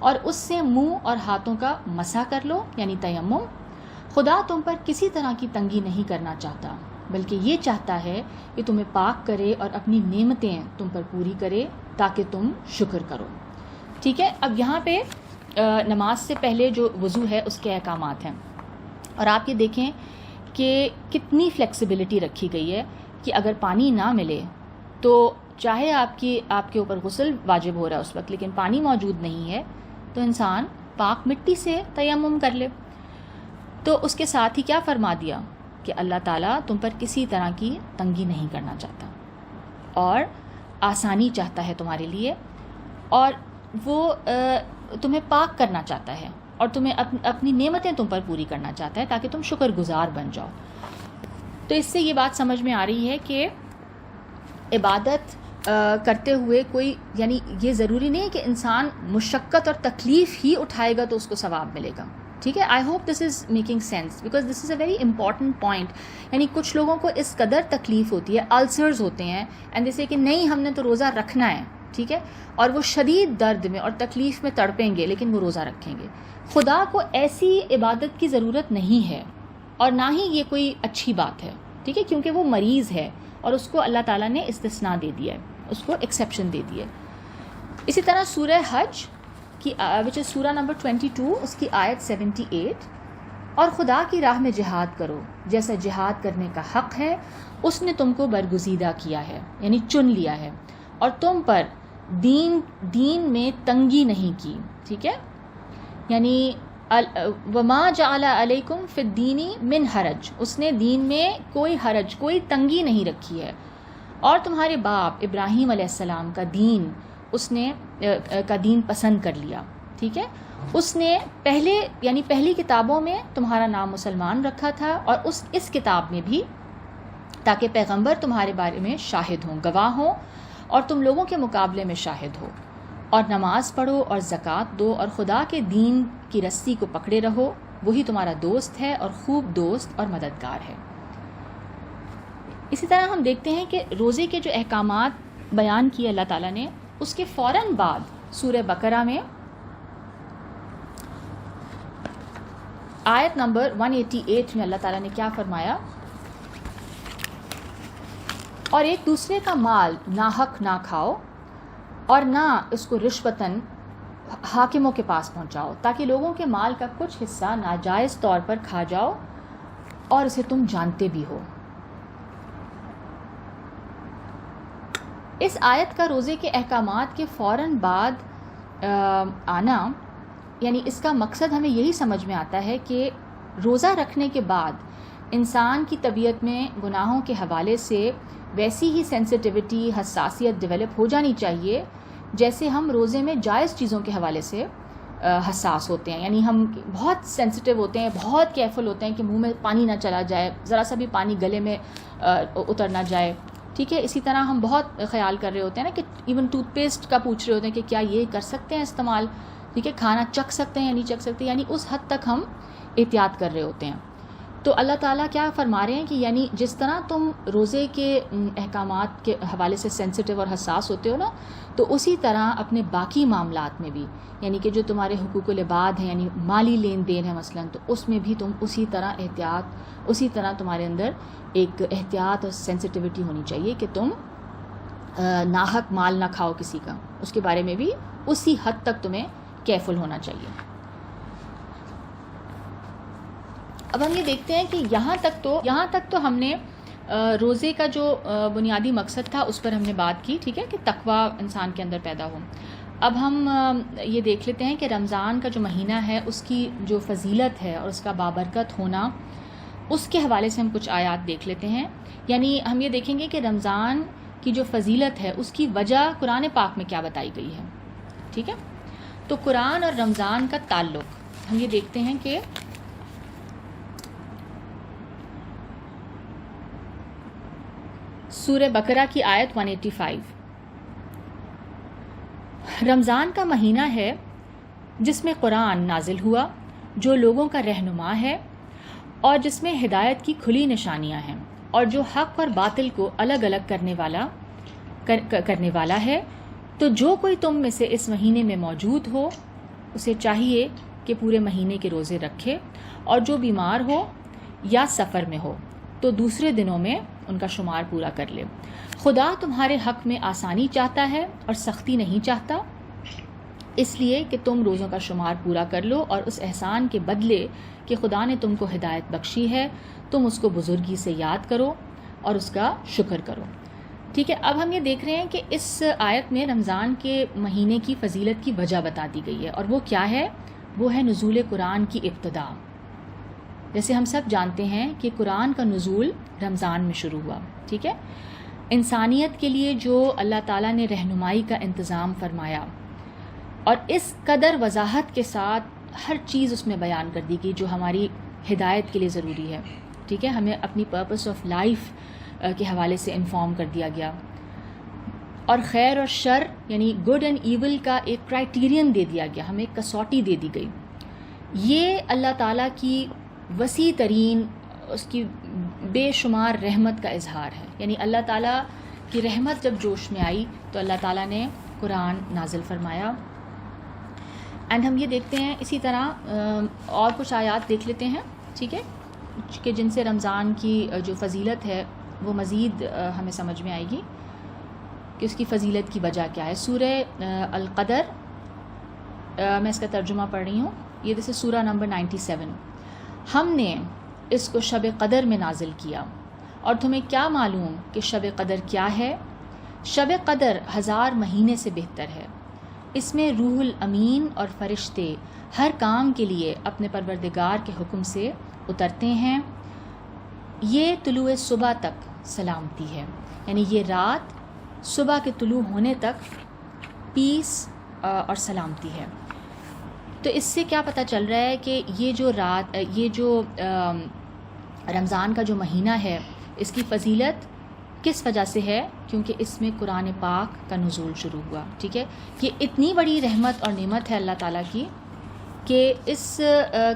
A: اور اس سے منہ اور ہاتھوں کا مسح کر لو، یعنی تیمم. خدا تم پر کسی طرح کی تنگی نہیں کرنا چاہتا، بلکہ یہ چاہتا ہے کہ تمہیں پاک کرے اور اپنی نعمتیں تم پر پوری کرے تاکہ تم شکر کرو. ٹھیک ہے. اب یہاں پہ نماز سے پہلے جو وضو ہے اس کے احکامات ہیں، اور آپ یہ دیکھیں کہ کتنی فلیکسیبلٹی رکھی گئی ہے کہ اگر پانی نہ ملے تو چاہے آپ کے اوپر غسل واجب ہو رہا ہے اس وقت، لیکن پانی موجود نہیں ہے تو انسان پاک مٹی سے تیمم کر لے. تو اس کے ساتھ ہی کیا فرما دیا کہ اللہ تعالیٰ تم پر کسی طرح کی تنگی نہیں کرنا چاہتا اور آسانی چاہتا ہے تمہارے لیے، اور وہ تمہیں پاک کرنا چاہتا ہے اور تمہیں اپنی نعمتیں تم پر پوری کرنا چاہتا ہے تاکہ تم شکر گزار بن جاؤ. تو اس سے یہ بات سمجھ میں آ رہی ہے کہ عبادت کرتے ہوئے کوئی، یعنی یہ ضروری نہیں ہے کہ انسان مشقت اور تکلیف ہی اٹھائے گا تو اس کو ثواب ملے گا. ٹھیک ہے. I hope this is making sense because this is a very important point. یعنی کچھ لوگوں کو اس قدر تکلیف ہوتی ہے، السرز ہوتے ہیں، اینڈ جیسے کہ نہیں ہم نے تو روزہ رکھنا ہے، ٹھیک ہے، اور وہ شدید درد میں اور تکلیف میں تڑپیں گے لیکن وہ روزہ رکھیں گے. خدا کو ایسی عبادت کی ضرورت نہیں ہے اور نہ ہی یہ کوئی اچھی بات ہے، ٹھیک ہے، کیونکہ وہ مریض ہے اور اس کو اللہ تعالیٰ نے استثناء دے دیا ہے، اس کو ایکسیپشن دے دی ہے. اسی طرح سورہ حج کی وچ از سورہ نمبر 22 اس کی آیت 78، اور خدا کی راہ میں جہاد کرو جیسا جہاد کرنے کا حق ہے، اس نے تم کو برگزیدہ کیا ہے، یعنی چن لیا ہے، اور تم پر دین میں تنگی نہیں کی. ٹھیک ہے. یعنی وما جعل علیکم فی الدین من حرج، اس نے دین میں کوئی حرج، کوئی تنگی نہیں رکھی ہے. اور تمہارے باپ ابراہیم علیہ السلام کا دین اس نے پسند کر لیا. ٹھیک ہے. اس نے پہلی کتابوں میں تمہارا نام مسلمان رکھا تھا، اور اس کتاب میں بھی، تاکہ پیغمبر تمہارے بارے میں شاہد ہوں، گواہ ہوں، اور تم لوگوں کے مقابلے میں شاہد ہو. اور نماز پڑھو اور زکوٰۃ دو اور خدا کے دین کی رسی کو پکڑے رہو، وہی تمہارا دوست ہے اور خوب دوست اور مددگار ہے. اسی طرح ہم دیکھتے ہیں کہ روزے کے جو احکامات بیان کیے اللہ تعالیٰ نے، اس کے فوراً بعد سورہ بقرہ میں آیت نمبر 188 میں اللہ تعالیٰ نے کیا فرمایا؟ اور ایک دوسرے کا مال ناحق نہ کھاؤ اور نہ اس کو رشوتاً حاکموں کے پاس پہنچاؤ، تاکہ لوگوں کے مال کا کچھ حصہ ناجائز طور پر کھا جاؤ اور اسے تم جانتے بھی ہو. اس آیت کا روزے کے احکامات کے فوراً بعد آنا، یعنی اس کا مقصد ہمیں یہی سمجھ میں آتا ہے کہ روزہ رکھنے کے بعد انسان کی طبیعت میں گناہوں کے حوالے سے ویسی ہی سینسٹیوٹی، حساسیت ڈیولپ ہو جانی چاہیے جیسے ہم روزے میں جائز چیزوں کے حوالے سے حساس ہوتے ہیں. یعنی ہم بہت سینسٹیو ہوتے ہیں، بہت کیئرفل ہوتے ہیں کہ منہ میں پانی نہ چلا جائے، ذرا سا بھی پانی گلے میں اتر نہ جائے، ٹھیک ہے. اسی طرح ہم بہت خیال کر رہے ہوتے ہیں نا کہ ایون ٹوتھ پیسٹ کا پوچھ رہے ہوتے ہیں کہ کیا یہ کر سکتے ہیں استعمال, ٹھیک ہے, کھانا چکھ سکتے ہیں یا نہیں چکھ سکتے, یعنی اس حد تک ہم احتیاط کر رہے ہوتے ہیں. تو اللہ تعالیٰ کیا فرما رہے ہیں کہ یعنی جس طرح تم روزے کے احکامات کے حوالے سے سینسٹیو اور حساس ہوتے ہو نا, تو اسی طرح اپنے باقی معاملات میں بھی, یعنی کہ جو تمہارے حقوق العباد ہیں, یعنی مالی لین دین ہے مثلا, تو اس میں بھی تم اسی طرح احتیاط, اسی طرح تمہارے اندر ایک احتیاط اور سینسٹیوٹی ہونی چاہیے کہ تم ناحق مال نہ کھاؤ کسی کا, اس کے بارے میں بھی اسی حد تک تمہیں کیئرفل ہونا چاہیے. اب ہم یہ دیکھتے ہیں کہ یہاں تک تو ہم نے روزے کا جو بنیادی مقصد تھا اس پر ہم نے بات کی, ٹھیک ہے, کہ تقوی انسان کے اندر پیدا ہو. اب ہم یہ دیکھ لیتے ہیں کہ رمضان کا جو مہینہ ہے اس کی جو فضیلت ہے اور اس کا بابرکت ہونا, اس کے حوالے سے ہم کچھ آیات دیکھ لیتے ہیں. یعنی ہم یہ دیکھیں گے کہ رمضان کی جو فضیلت ہے اس کی وجہ قرآن پاک میں کیا بتائی گئی ہے, ٹھیک ہے. تو قرآن اور رمضان کا تعلق ہم یہ دیکھتے ہیں کہ سورہ بقرہ کی آیت 185. رمضان کا مہینہ ہے جس میں قرآن نازل ہوا, جو لوگوں کا رہنما ہے اور جس میں ہدایت کی کھلی نشانیاں ہیں, اور جو حق اور باطل کو الگ الگ کرنے والا ہے. تو جو کوئی تم میں سے اس مہینے میں موجود ہو اسے چاہیے کہ پورے مہینے کے روزے رکھے, اور جو بیمار ہو یا سفر میں ہو تو دوسرے دنوں میں ان کا شمار پورا کر لے. خدا تمہارے حق میں آسانی چاہتا ہے اور سختی نہیں چاہتا, اس لیے کہ تم روزوں کا شمار پورا کر لو, اور اس احسان کے بدلے کہ خدا نے تم کو ہدایت بخشی ہے تم اس کو بزرگی سے یاد کرو اور اس کا شکر کرو. ٹھیک ہے. اب ہم یہ دیکھ رہے ہیں کہ اس آیت میں رمضان کے مہینے کی فضیلت کی وجہ بتا دی گئی ہے, اور وہ کیا ہے؟ وہ ہے نزول قرآن کی ابتدا. جیسے ہم سب جانتے ہیں کہ قرآن کا نزول رمضان میں شروع ہوا, ٹھیک ہے. انسانیت کے لیے جو اللہ تعالیٰ نے رہنمائی کا انتظام فرمایا, اور اس قدر وضاحت کے ساتھ ہر چیز اس میں بیان کر دی گئی جو ہماری ہدایت کے لیے ضروری ہے, ٹھیک ہے. ہمیں اپنی پرپس آف لائف کے حوالے سے انفارم کر دیا گیا, اور خیر اور شر یعنی گڈ اینڈ ایول کا ایک کرائٹیرین دے دیا گیا, ہمیں ایک کسوٹی دے دی گئی. یہ اللہ تعالیٰ کی وسیع ترین, اس کی بے شمار رحمت کا اظہار ہے. یعنی اللہ تعالیٰ کی رحمت جب جوش میں آئی تو اللہ تعالیٰ نے قرآن نازل فرمایا. اینڈ ہم یہ دیکھتے ہیں اسی طرح اور کچھ آیات دیکھ لیتے ہیں, ٹھیک ہے, کہ جن سے رمضان کی جو فضیلت ہے وہ مزید ہمیں سمجھ میں آئے گی کہ اس کی فضیلت کی وجہ کیا ہے. سورہ القدر, میں اس کا ترجمہ پڑھ رہی ہوں, یہ جیسے سورہ نمبر 97. ہم نے اس کو شب قدر میں نازل کیا, اور تمہیں کیا معلوم کہ شب قدر کیا ہے؟ شب قدر 1000 مہینے سے بہتر ہے. اس میں روح الامین اور فرشتے ہر کام کے لیے اپنے پروردگار کے حکم سے اترتے ہیں. یہ طلوع صبح تک سلامتی ہے, یعنی یہ رات صبح کے طلوع ہونے تک پیس اور سلامتی ہے. تو اس سے کیا پتہ چل رہا ہے کہ یہ جو رمضان کا جو مہینہ ہے اس کی فضیلت کس وجہ سے ہے؟ کیونکہ اس میں قرآن پاک کا نزول شروع ہوا, ٹھیک ہے. یہ اتنی بڑی رحمت اور نعمت ہے اللہ تعالیٰ کی کہ اس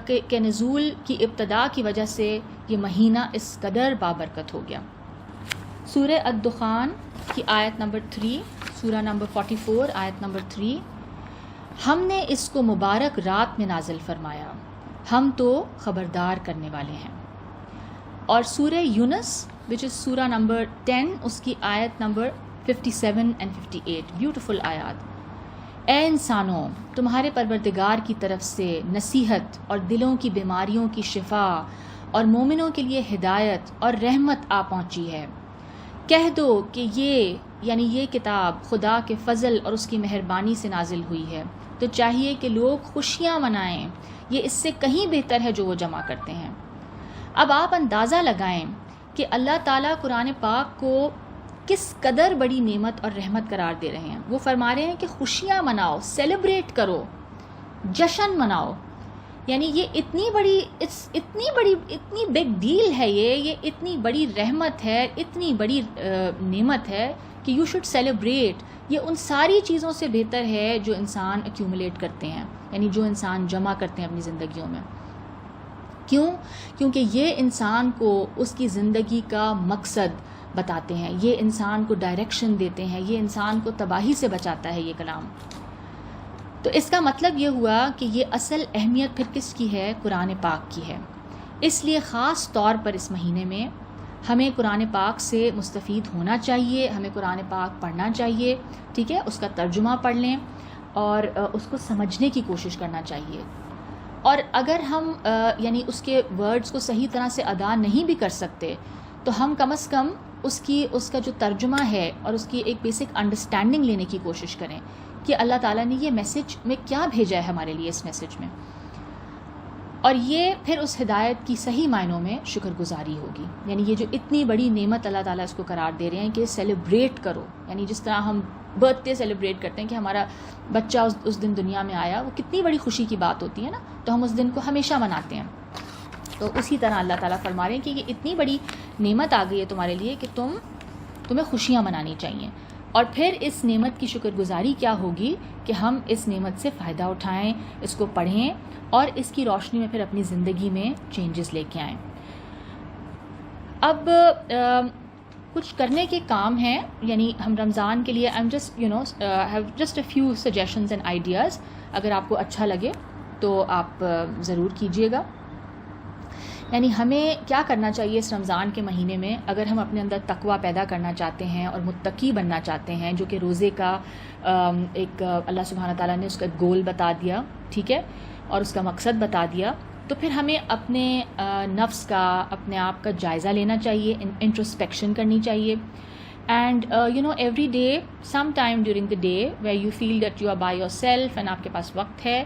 A: کے نزول کی ابتدا کی وجہ سے یہ مہینہ اس قدر بابرکت ہو گیا. سورہ الدخان کی آیت نمبر 3, سورہ نمبر 44 آیت نمبر 3. ہم نے اس کو مبارک رات میں نازل فرمایا, ہم تو خبردار کرنے والے ہیں. اور سورہ یونس which is سورہ نمبر 10, اس کی آیت نمبر 57 and 58, بیوٹیفل آیات. اے انسانوں, تمہارے پروردگار کی طرف سے نصیحت اور دلوں کی بیماریوں کی شفا اور مومنوں کے لیے ہدایت اور رحمت آ پہنچی ہے. کہہ دو کہ یہ کتاب خدا کے فضل اور اس کی مہربانی سے نازل ہوئی ہے, تو چاہیے کہ لوگ خوشیاں منائیں, یہ اس سے کہیں بہتر ہے جو وہ جمع کرتے ہیں. اب آپ اندازہ لگائیں کہ اللہ تعالیٰ قرآن پاک کو کس قدر بڑی نعمت اور رحمت قرار دے رہے ہیں. وہ فرما رہے ہیں کہ خوشیاں مناؤ, سیلیبریٹ کرو, جشن مناؤ. یعنی یہ اتنی بگ ڈیل ہے، یہ اتنی بڑی رحمت ہے، اتنی بڑی نعمت ہے کہ یو شوڈ سیلیبریٹ. یہ ان ساری چیزوں سے بہتر ہے جو انسان ایکیومولیٹ کرتے ہیں، یعنی جو انسان جمع کرتے ہیں اپنی زندگیوں میں. کیونکہ یہ انسان کو اس کی زندگی کا مقصد بتاتے ہیں، یہ انسان کو ڈائریکشن دیتے ہیں، یہ انسان کو تباہی سے بچاتا ہے یہ کلام. تو اس کا مطلب یہ ہوا کہ یہ اصل اہمیت پھر کس کی ہے؟ قرآن پاک کی ہے. اس لیے خاص طور پر اس مہینے میں ہمیں قرآن پاک سے مستفید ہونا چاہیے، ہمیں قرآن پاک پڑھنا چاہیے. ٹھیک ہے، اس کا ترجمہ پڑھ لیں اور اس کو سمجھنے کی کوشش کرنا چاہیے. اور اگر ہم یعنی اس کے ورڈز کو صحیح طرح سے ادا نہیں بھی کر سکتے تو ہم کم از کم اس کا جو ترجمہ ہے اور اس کی ایک بیسک انڈرسٹینڈنگ لینے کی کوشش کریں کہ اللہ تعالیٰ نے یہ میسج میں کیا بھیجا ہے ہمارے لیے اس میسج میں. اور یہ پھر اس ہدایت کی صحیح معنوں میں شکر گزاری ہوگی. یعنی یہ جو اتنی بڑی نعمت اللہ تعالیٰ اس کو قرار دے رہے ہیں کہ سیلیبریٹ کرو. یعنی جس طرح ہم برتھ ڈے سیلیبریٹ کرتے ہیں کہ ہمارا بچہ اس دن دنیا میں آیا، وہ کتنی بڑی خوشی کی بات ہوتی ہے نا، تو ہم اس دن کو ہمیشہ مناتے ہیں. تو اسی طرح اللہ تعالیٰ فرما رہے ہیں کہ یہ اتنی بڑی نعمت آ گئی ہے تمہارے لیے کہ تمہیں خوشیاں منانی چاہیے. اور پھر اس نعمت کی شکر گزاری کیا ہوگی کہ ہم اس نعمت سے فائدہ اٹھائیں، اس کو پڑھیں اور اس کی روشنی میں پھر اپنی زندگی میں چینجز لے کے آئیں. اب کچھ کرنے کے کام ہیں، یعنی ہم رمضان کے لیے have just a few suggestions and ideas. اگر آپ کو اچھا لگے تو آپ ضرور کیجیے گا. یعنی ہمیں کیا کرنا چاہیے اس رمضان کے مہینے میں؟ اگر ہم اپنے اندر تقویٰ پیدا کرنا چاہتے ہیں اور متقی بننا چاہتے ہیں، جو کہ روزے کا ایک اللہ سبحانہ تعالیٰ نے اس کا گول بتا دیا، ٹھیک ہے، اور اس کا مقصد بتا دیا، تو پھر ہمیں اپنے نفس کا، اپنے آپ کا جائزہ لینا چاہیے، انٹروسپیکشن کرنی چاہیے. And every day some time during the day where you feel that you are by yourself and آپ کے پاس وقت ہے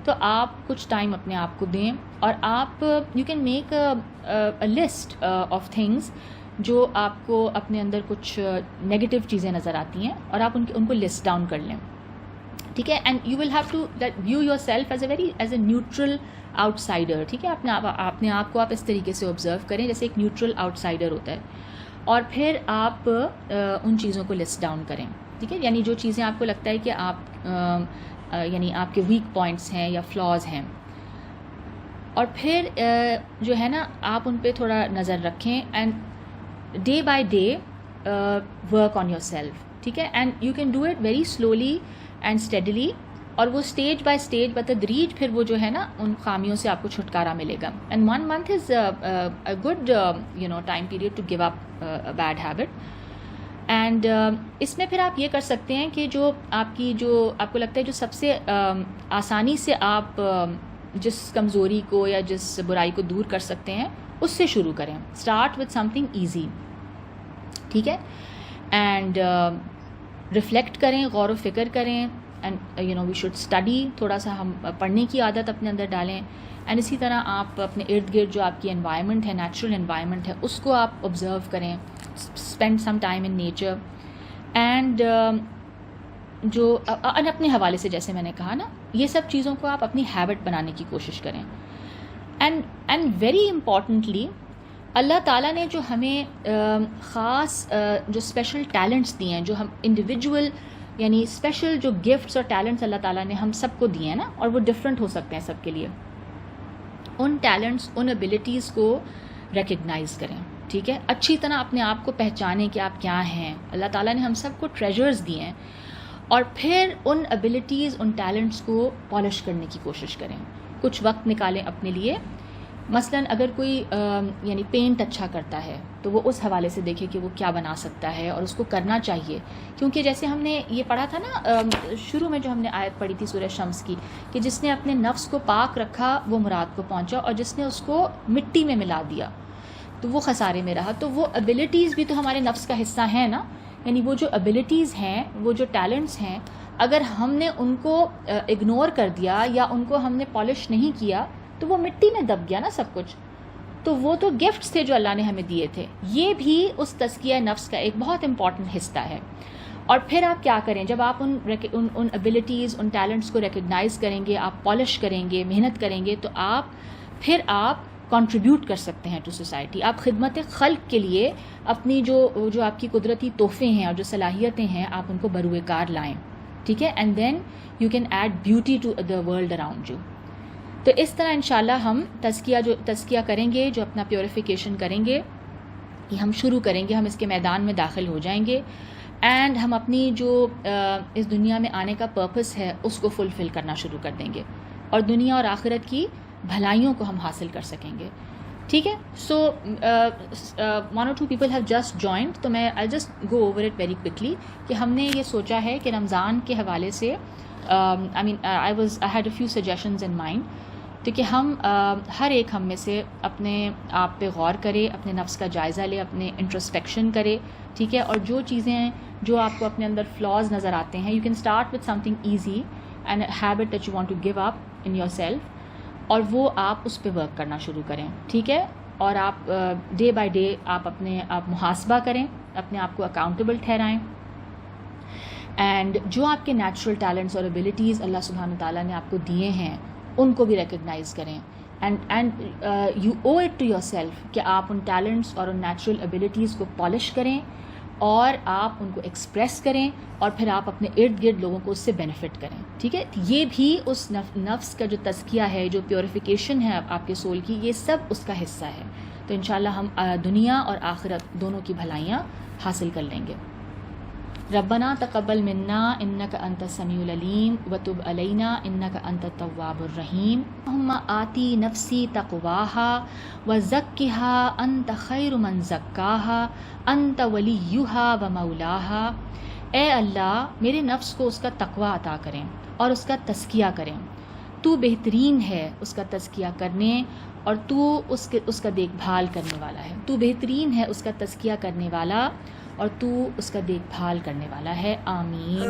A: تو آپ کچھ ٹائم اپنے آپ کو دیں اور آپ you can make a list of things جو آپ کو اپنے اندر کچھ نگیٹو چیزیں نظر آتی ہیں اور آپ ان کو لسٹ ڈاؤن کر لیں. ٹھیک ہے، and you will have to view yourself as a neutral outsider. ٹھیک ہے، اپنے آپ کو آپ اس طریقے سے آبزرو کریں جیسے ایک نیوٹرل آؤٹ سائڈر ہوتا ہے، اور پھر آپ ان چیزوں کو لسٹ ڈاؤن کریں. ٹھیک ہے، یعنی جو چیزیں آپ کو لگتا ہے کہ آپ یعنی آپ کے ویک پوائنٹس ہیں یا فلاز ہیں، اور پھر جو ہے نا آپ ان پہ تھوڑا نظر رکھیں and day by day work on your self. ٹھیک ہے، and you can do it very slowly and اسٹیڈلی، اور وہ اسٹیج بائی اسٹیج بتدریج پھر وہ جو ہے نا ان خامیوں سے آپ کو چھٹکارا ملے گا. And 1 month is a good time period to give up bad habit. And اس میں پھر آپ یہ کر سکتے ہیں کہ جو آپ کو لگتا ہے جو سب سے آسانی سے آپ جس کمزوری کو یا جس برائی کو دور کر سکتے ہیں اس سے شروع کریں. Start with something easy. ٹھیک ہے، اینڈ ریفلیکٹ کریں، غور و فکر کریں. اینڈ وی شوڈ اسٹڈی، تھوڑا سا ہم پڑھنے کی عادت اپنے اندر ڈالیں. اینڈ اسی طرح آپ اپنے ارد گرد جو آپ کی انوائرمنٹ ہے، نیچرل انوائرمنٹ ہے، اس کو آپ آبزرو کریں. Spend some time in nature. And اپنے حوالے سے جیسے میں نے کہا نا، یہ سب چیزوں کو آپ اپنی ہیبٹ بنانے کی کوشش کریں. اینڈ ویری امپورٹنٹلی، اللہ تعالیٰ نے جو ہمیں خاص جو اسپیشل ٹیلنٹس دیے ہیں، جو ہم انڈیویجول یعنی اسپیشل جو گفٹس اور ٹیلنٹس اللہ تعالیٰ نے ہم سب کو دیے ہیں نا، اور وہ ڈفرینٹ ہو سکتے ہیں سب کے لیے، ان ٹیلنٹس، ان ایبلٹیز کو ریکگنائز کریں. ٹھیک ہے، اچھی طرح اپنے آپ کو پہچانیں کہ آپ کیا ہیں. اللہ تعالیٰ نے ہم سب کو ٹریجرز دیے ہیں، اور پھر ان ایبلٹیز، ان ٹیلنٹس کو پالش کرنے کی کوشش کریں. کچھ وقت نکالیں اپنے لیے. مثلاً اگر کوئی یعنی پینٹ اچھا کرتا ہے تو وہ اس حوالے سے دیکھے کہ وہ کیا بنا سکتا ہے، اور اس کو کرنا چاہیے. کیونکہ جیسے ہم نے یہ پڑھا تھا نا شروع میں جو ہم نے آیت پڑھی تھی سورہ شمس کی، کہ جس نے اپنے نفس کو پاک رکھا وہ مراد کو پہنچا، اور جس نے اس کو مٹی میں ملا دیا تو وہ خسارے میں رہا. تو وہ ایبلٹیز بھی تو ہمارے نفس کا حصہ ہیں نا. یعنی وہ جو ایبلٹیز ہیں، وہ جو ٹیلنٹس ہیں، اگر ہم نے ان کو اگنور کر دیا یا ان کو ہم نے پالش نہیں کیا تو وہ مٹی میں دب گیا نا سب کچھ. تو وہ تو گفٹس تھے جو اللہ نے ہمیں دیے تھے. یہ بھی اس تزکیہ نفس کا ایک بہت امپورٹنٹ حصہ ہے. اور پھر آپ کیا کریں، جب آپ ان ابیلٹیز، ان ٹیلنٹس کو ریکگنائز کریں گے، آپ پالش کریں گے، محنت کریں گے، تو پھر آپ کنٹریبیوٹ کر سکتے ہیں ٹو سوسائٹی. آپ خدمت خلق کے لیے اپنی جو آپ کی قدرتی تحفے ہیں اور جو صلاحیتیں ہیں آپ ان کو بروئے کار لائیں. ٹھیک ہے، and then you can add beauty to the world around you. تو اس طرح انشاءاللہ ہم تزکیہ کریں گے، جو اپنا پیوریفیکیشن کریں گے، یہ ہم شروع کریں گے، ہم اس کے میدان میں داخل ہو جائیں گے، اینڈ ہم اپنی جو اس دنیا میں آنے کا پرپس ہے اس کو فلفل کرنا شروع کر دیں گے، اور دنیا اور آخرت کی بھلائیوں کو ہم حاصل کر سکیں گے. ٹھیک ہے. سو 1 or 2 people have just joined، تو میں I'll just go over it very quickly کہ ہم نے یہ سوچا ہے کہ رمضان کے حوالے سے I had a few suggestions in mind، تو کہ ہم ہر ایک ہم میں سے اپنے آپ پہ غور کرے، اپنے نفس کا جائزہ لے، اپنے انٹروسپیکشن کرے. ٹھیک ہے، اور جو چیزیں جو آپ کو اپنے اندر فلاز نظر آتے ہیں، you can start with something easy and habit that you want to give up in yourself, اور وہ آپ اس پہ ورک کرنا شروع کریں. ٹھیک ہے، اور آپ ڈے بائی ڈے آپ محاسبہ کریں، اپنے آپ کو اکاؤنٹیبل ٹھہرائیں، اینڈ جو آپ کے نیچرل ٹیلنٹس اور ابیلٹیز اللہ سبحانہ تعالیٰ نے آپ کو دیے ہیں ان کو بھی ریکگنائز کریں. And you owe it to yourself کہ آپ ان ٹیلنٹس اور ان نیچرل ابیلٹیز کو پالش کریں اور آپ ان کو ایکسپریس کریں، اور پھر آپ اپنے ارد گرد لوگوں کو اس سے بینیفٹ کریں. ٹھیک ہے، یہ بھی اس نفس کا جو تزکیہ ہے، جو پیوریفیکیشن ہے آپ کے سول کی، یہ سب اس کا حصہ ہے. تو انشاءاللہ ہم دنیا اور آخرت دونوں کی بھلائیاں حاصل کر لیں گے. ربنا تقبل منا انک انت السمیع العلیم وتب علینا انک انت التواب الرحیم. اللہم آتی نفسی تقواها وزکها انت خیر من زکاها انت ولیہا ومولاہا. اے اللہ میرے نفس کو اس کا تقوی عطا کریں اور اس کا تزکیہ کریں. تو بہترین ہے اس کا تزکیہ کرنے، اور تو اس کا دیکھ بھال کرنے والا ہے. تو بہترین ہے اس کا تزکیہ کرنے والا، اور تو اس کا دیکھ بھال کرنے والا ہے. آمین.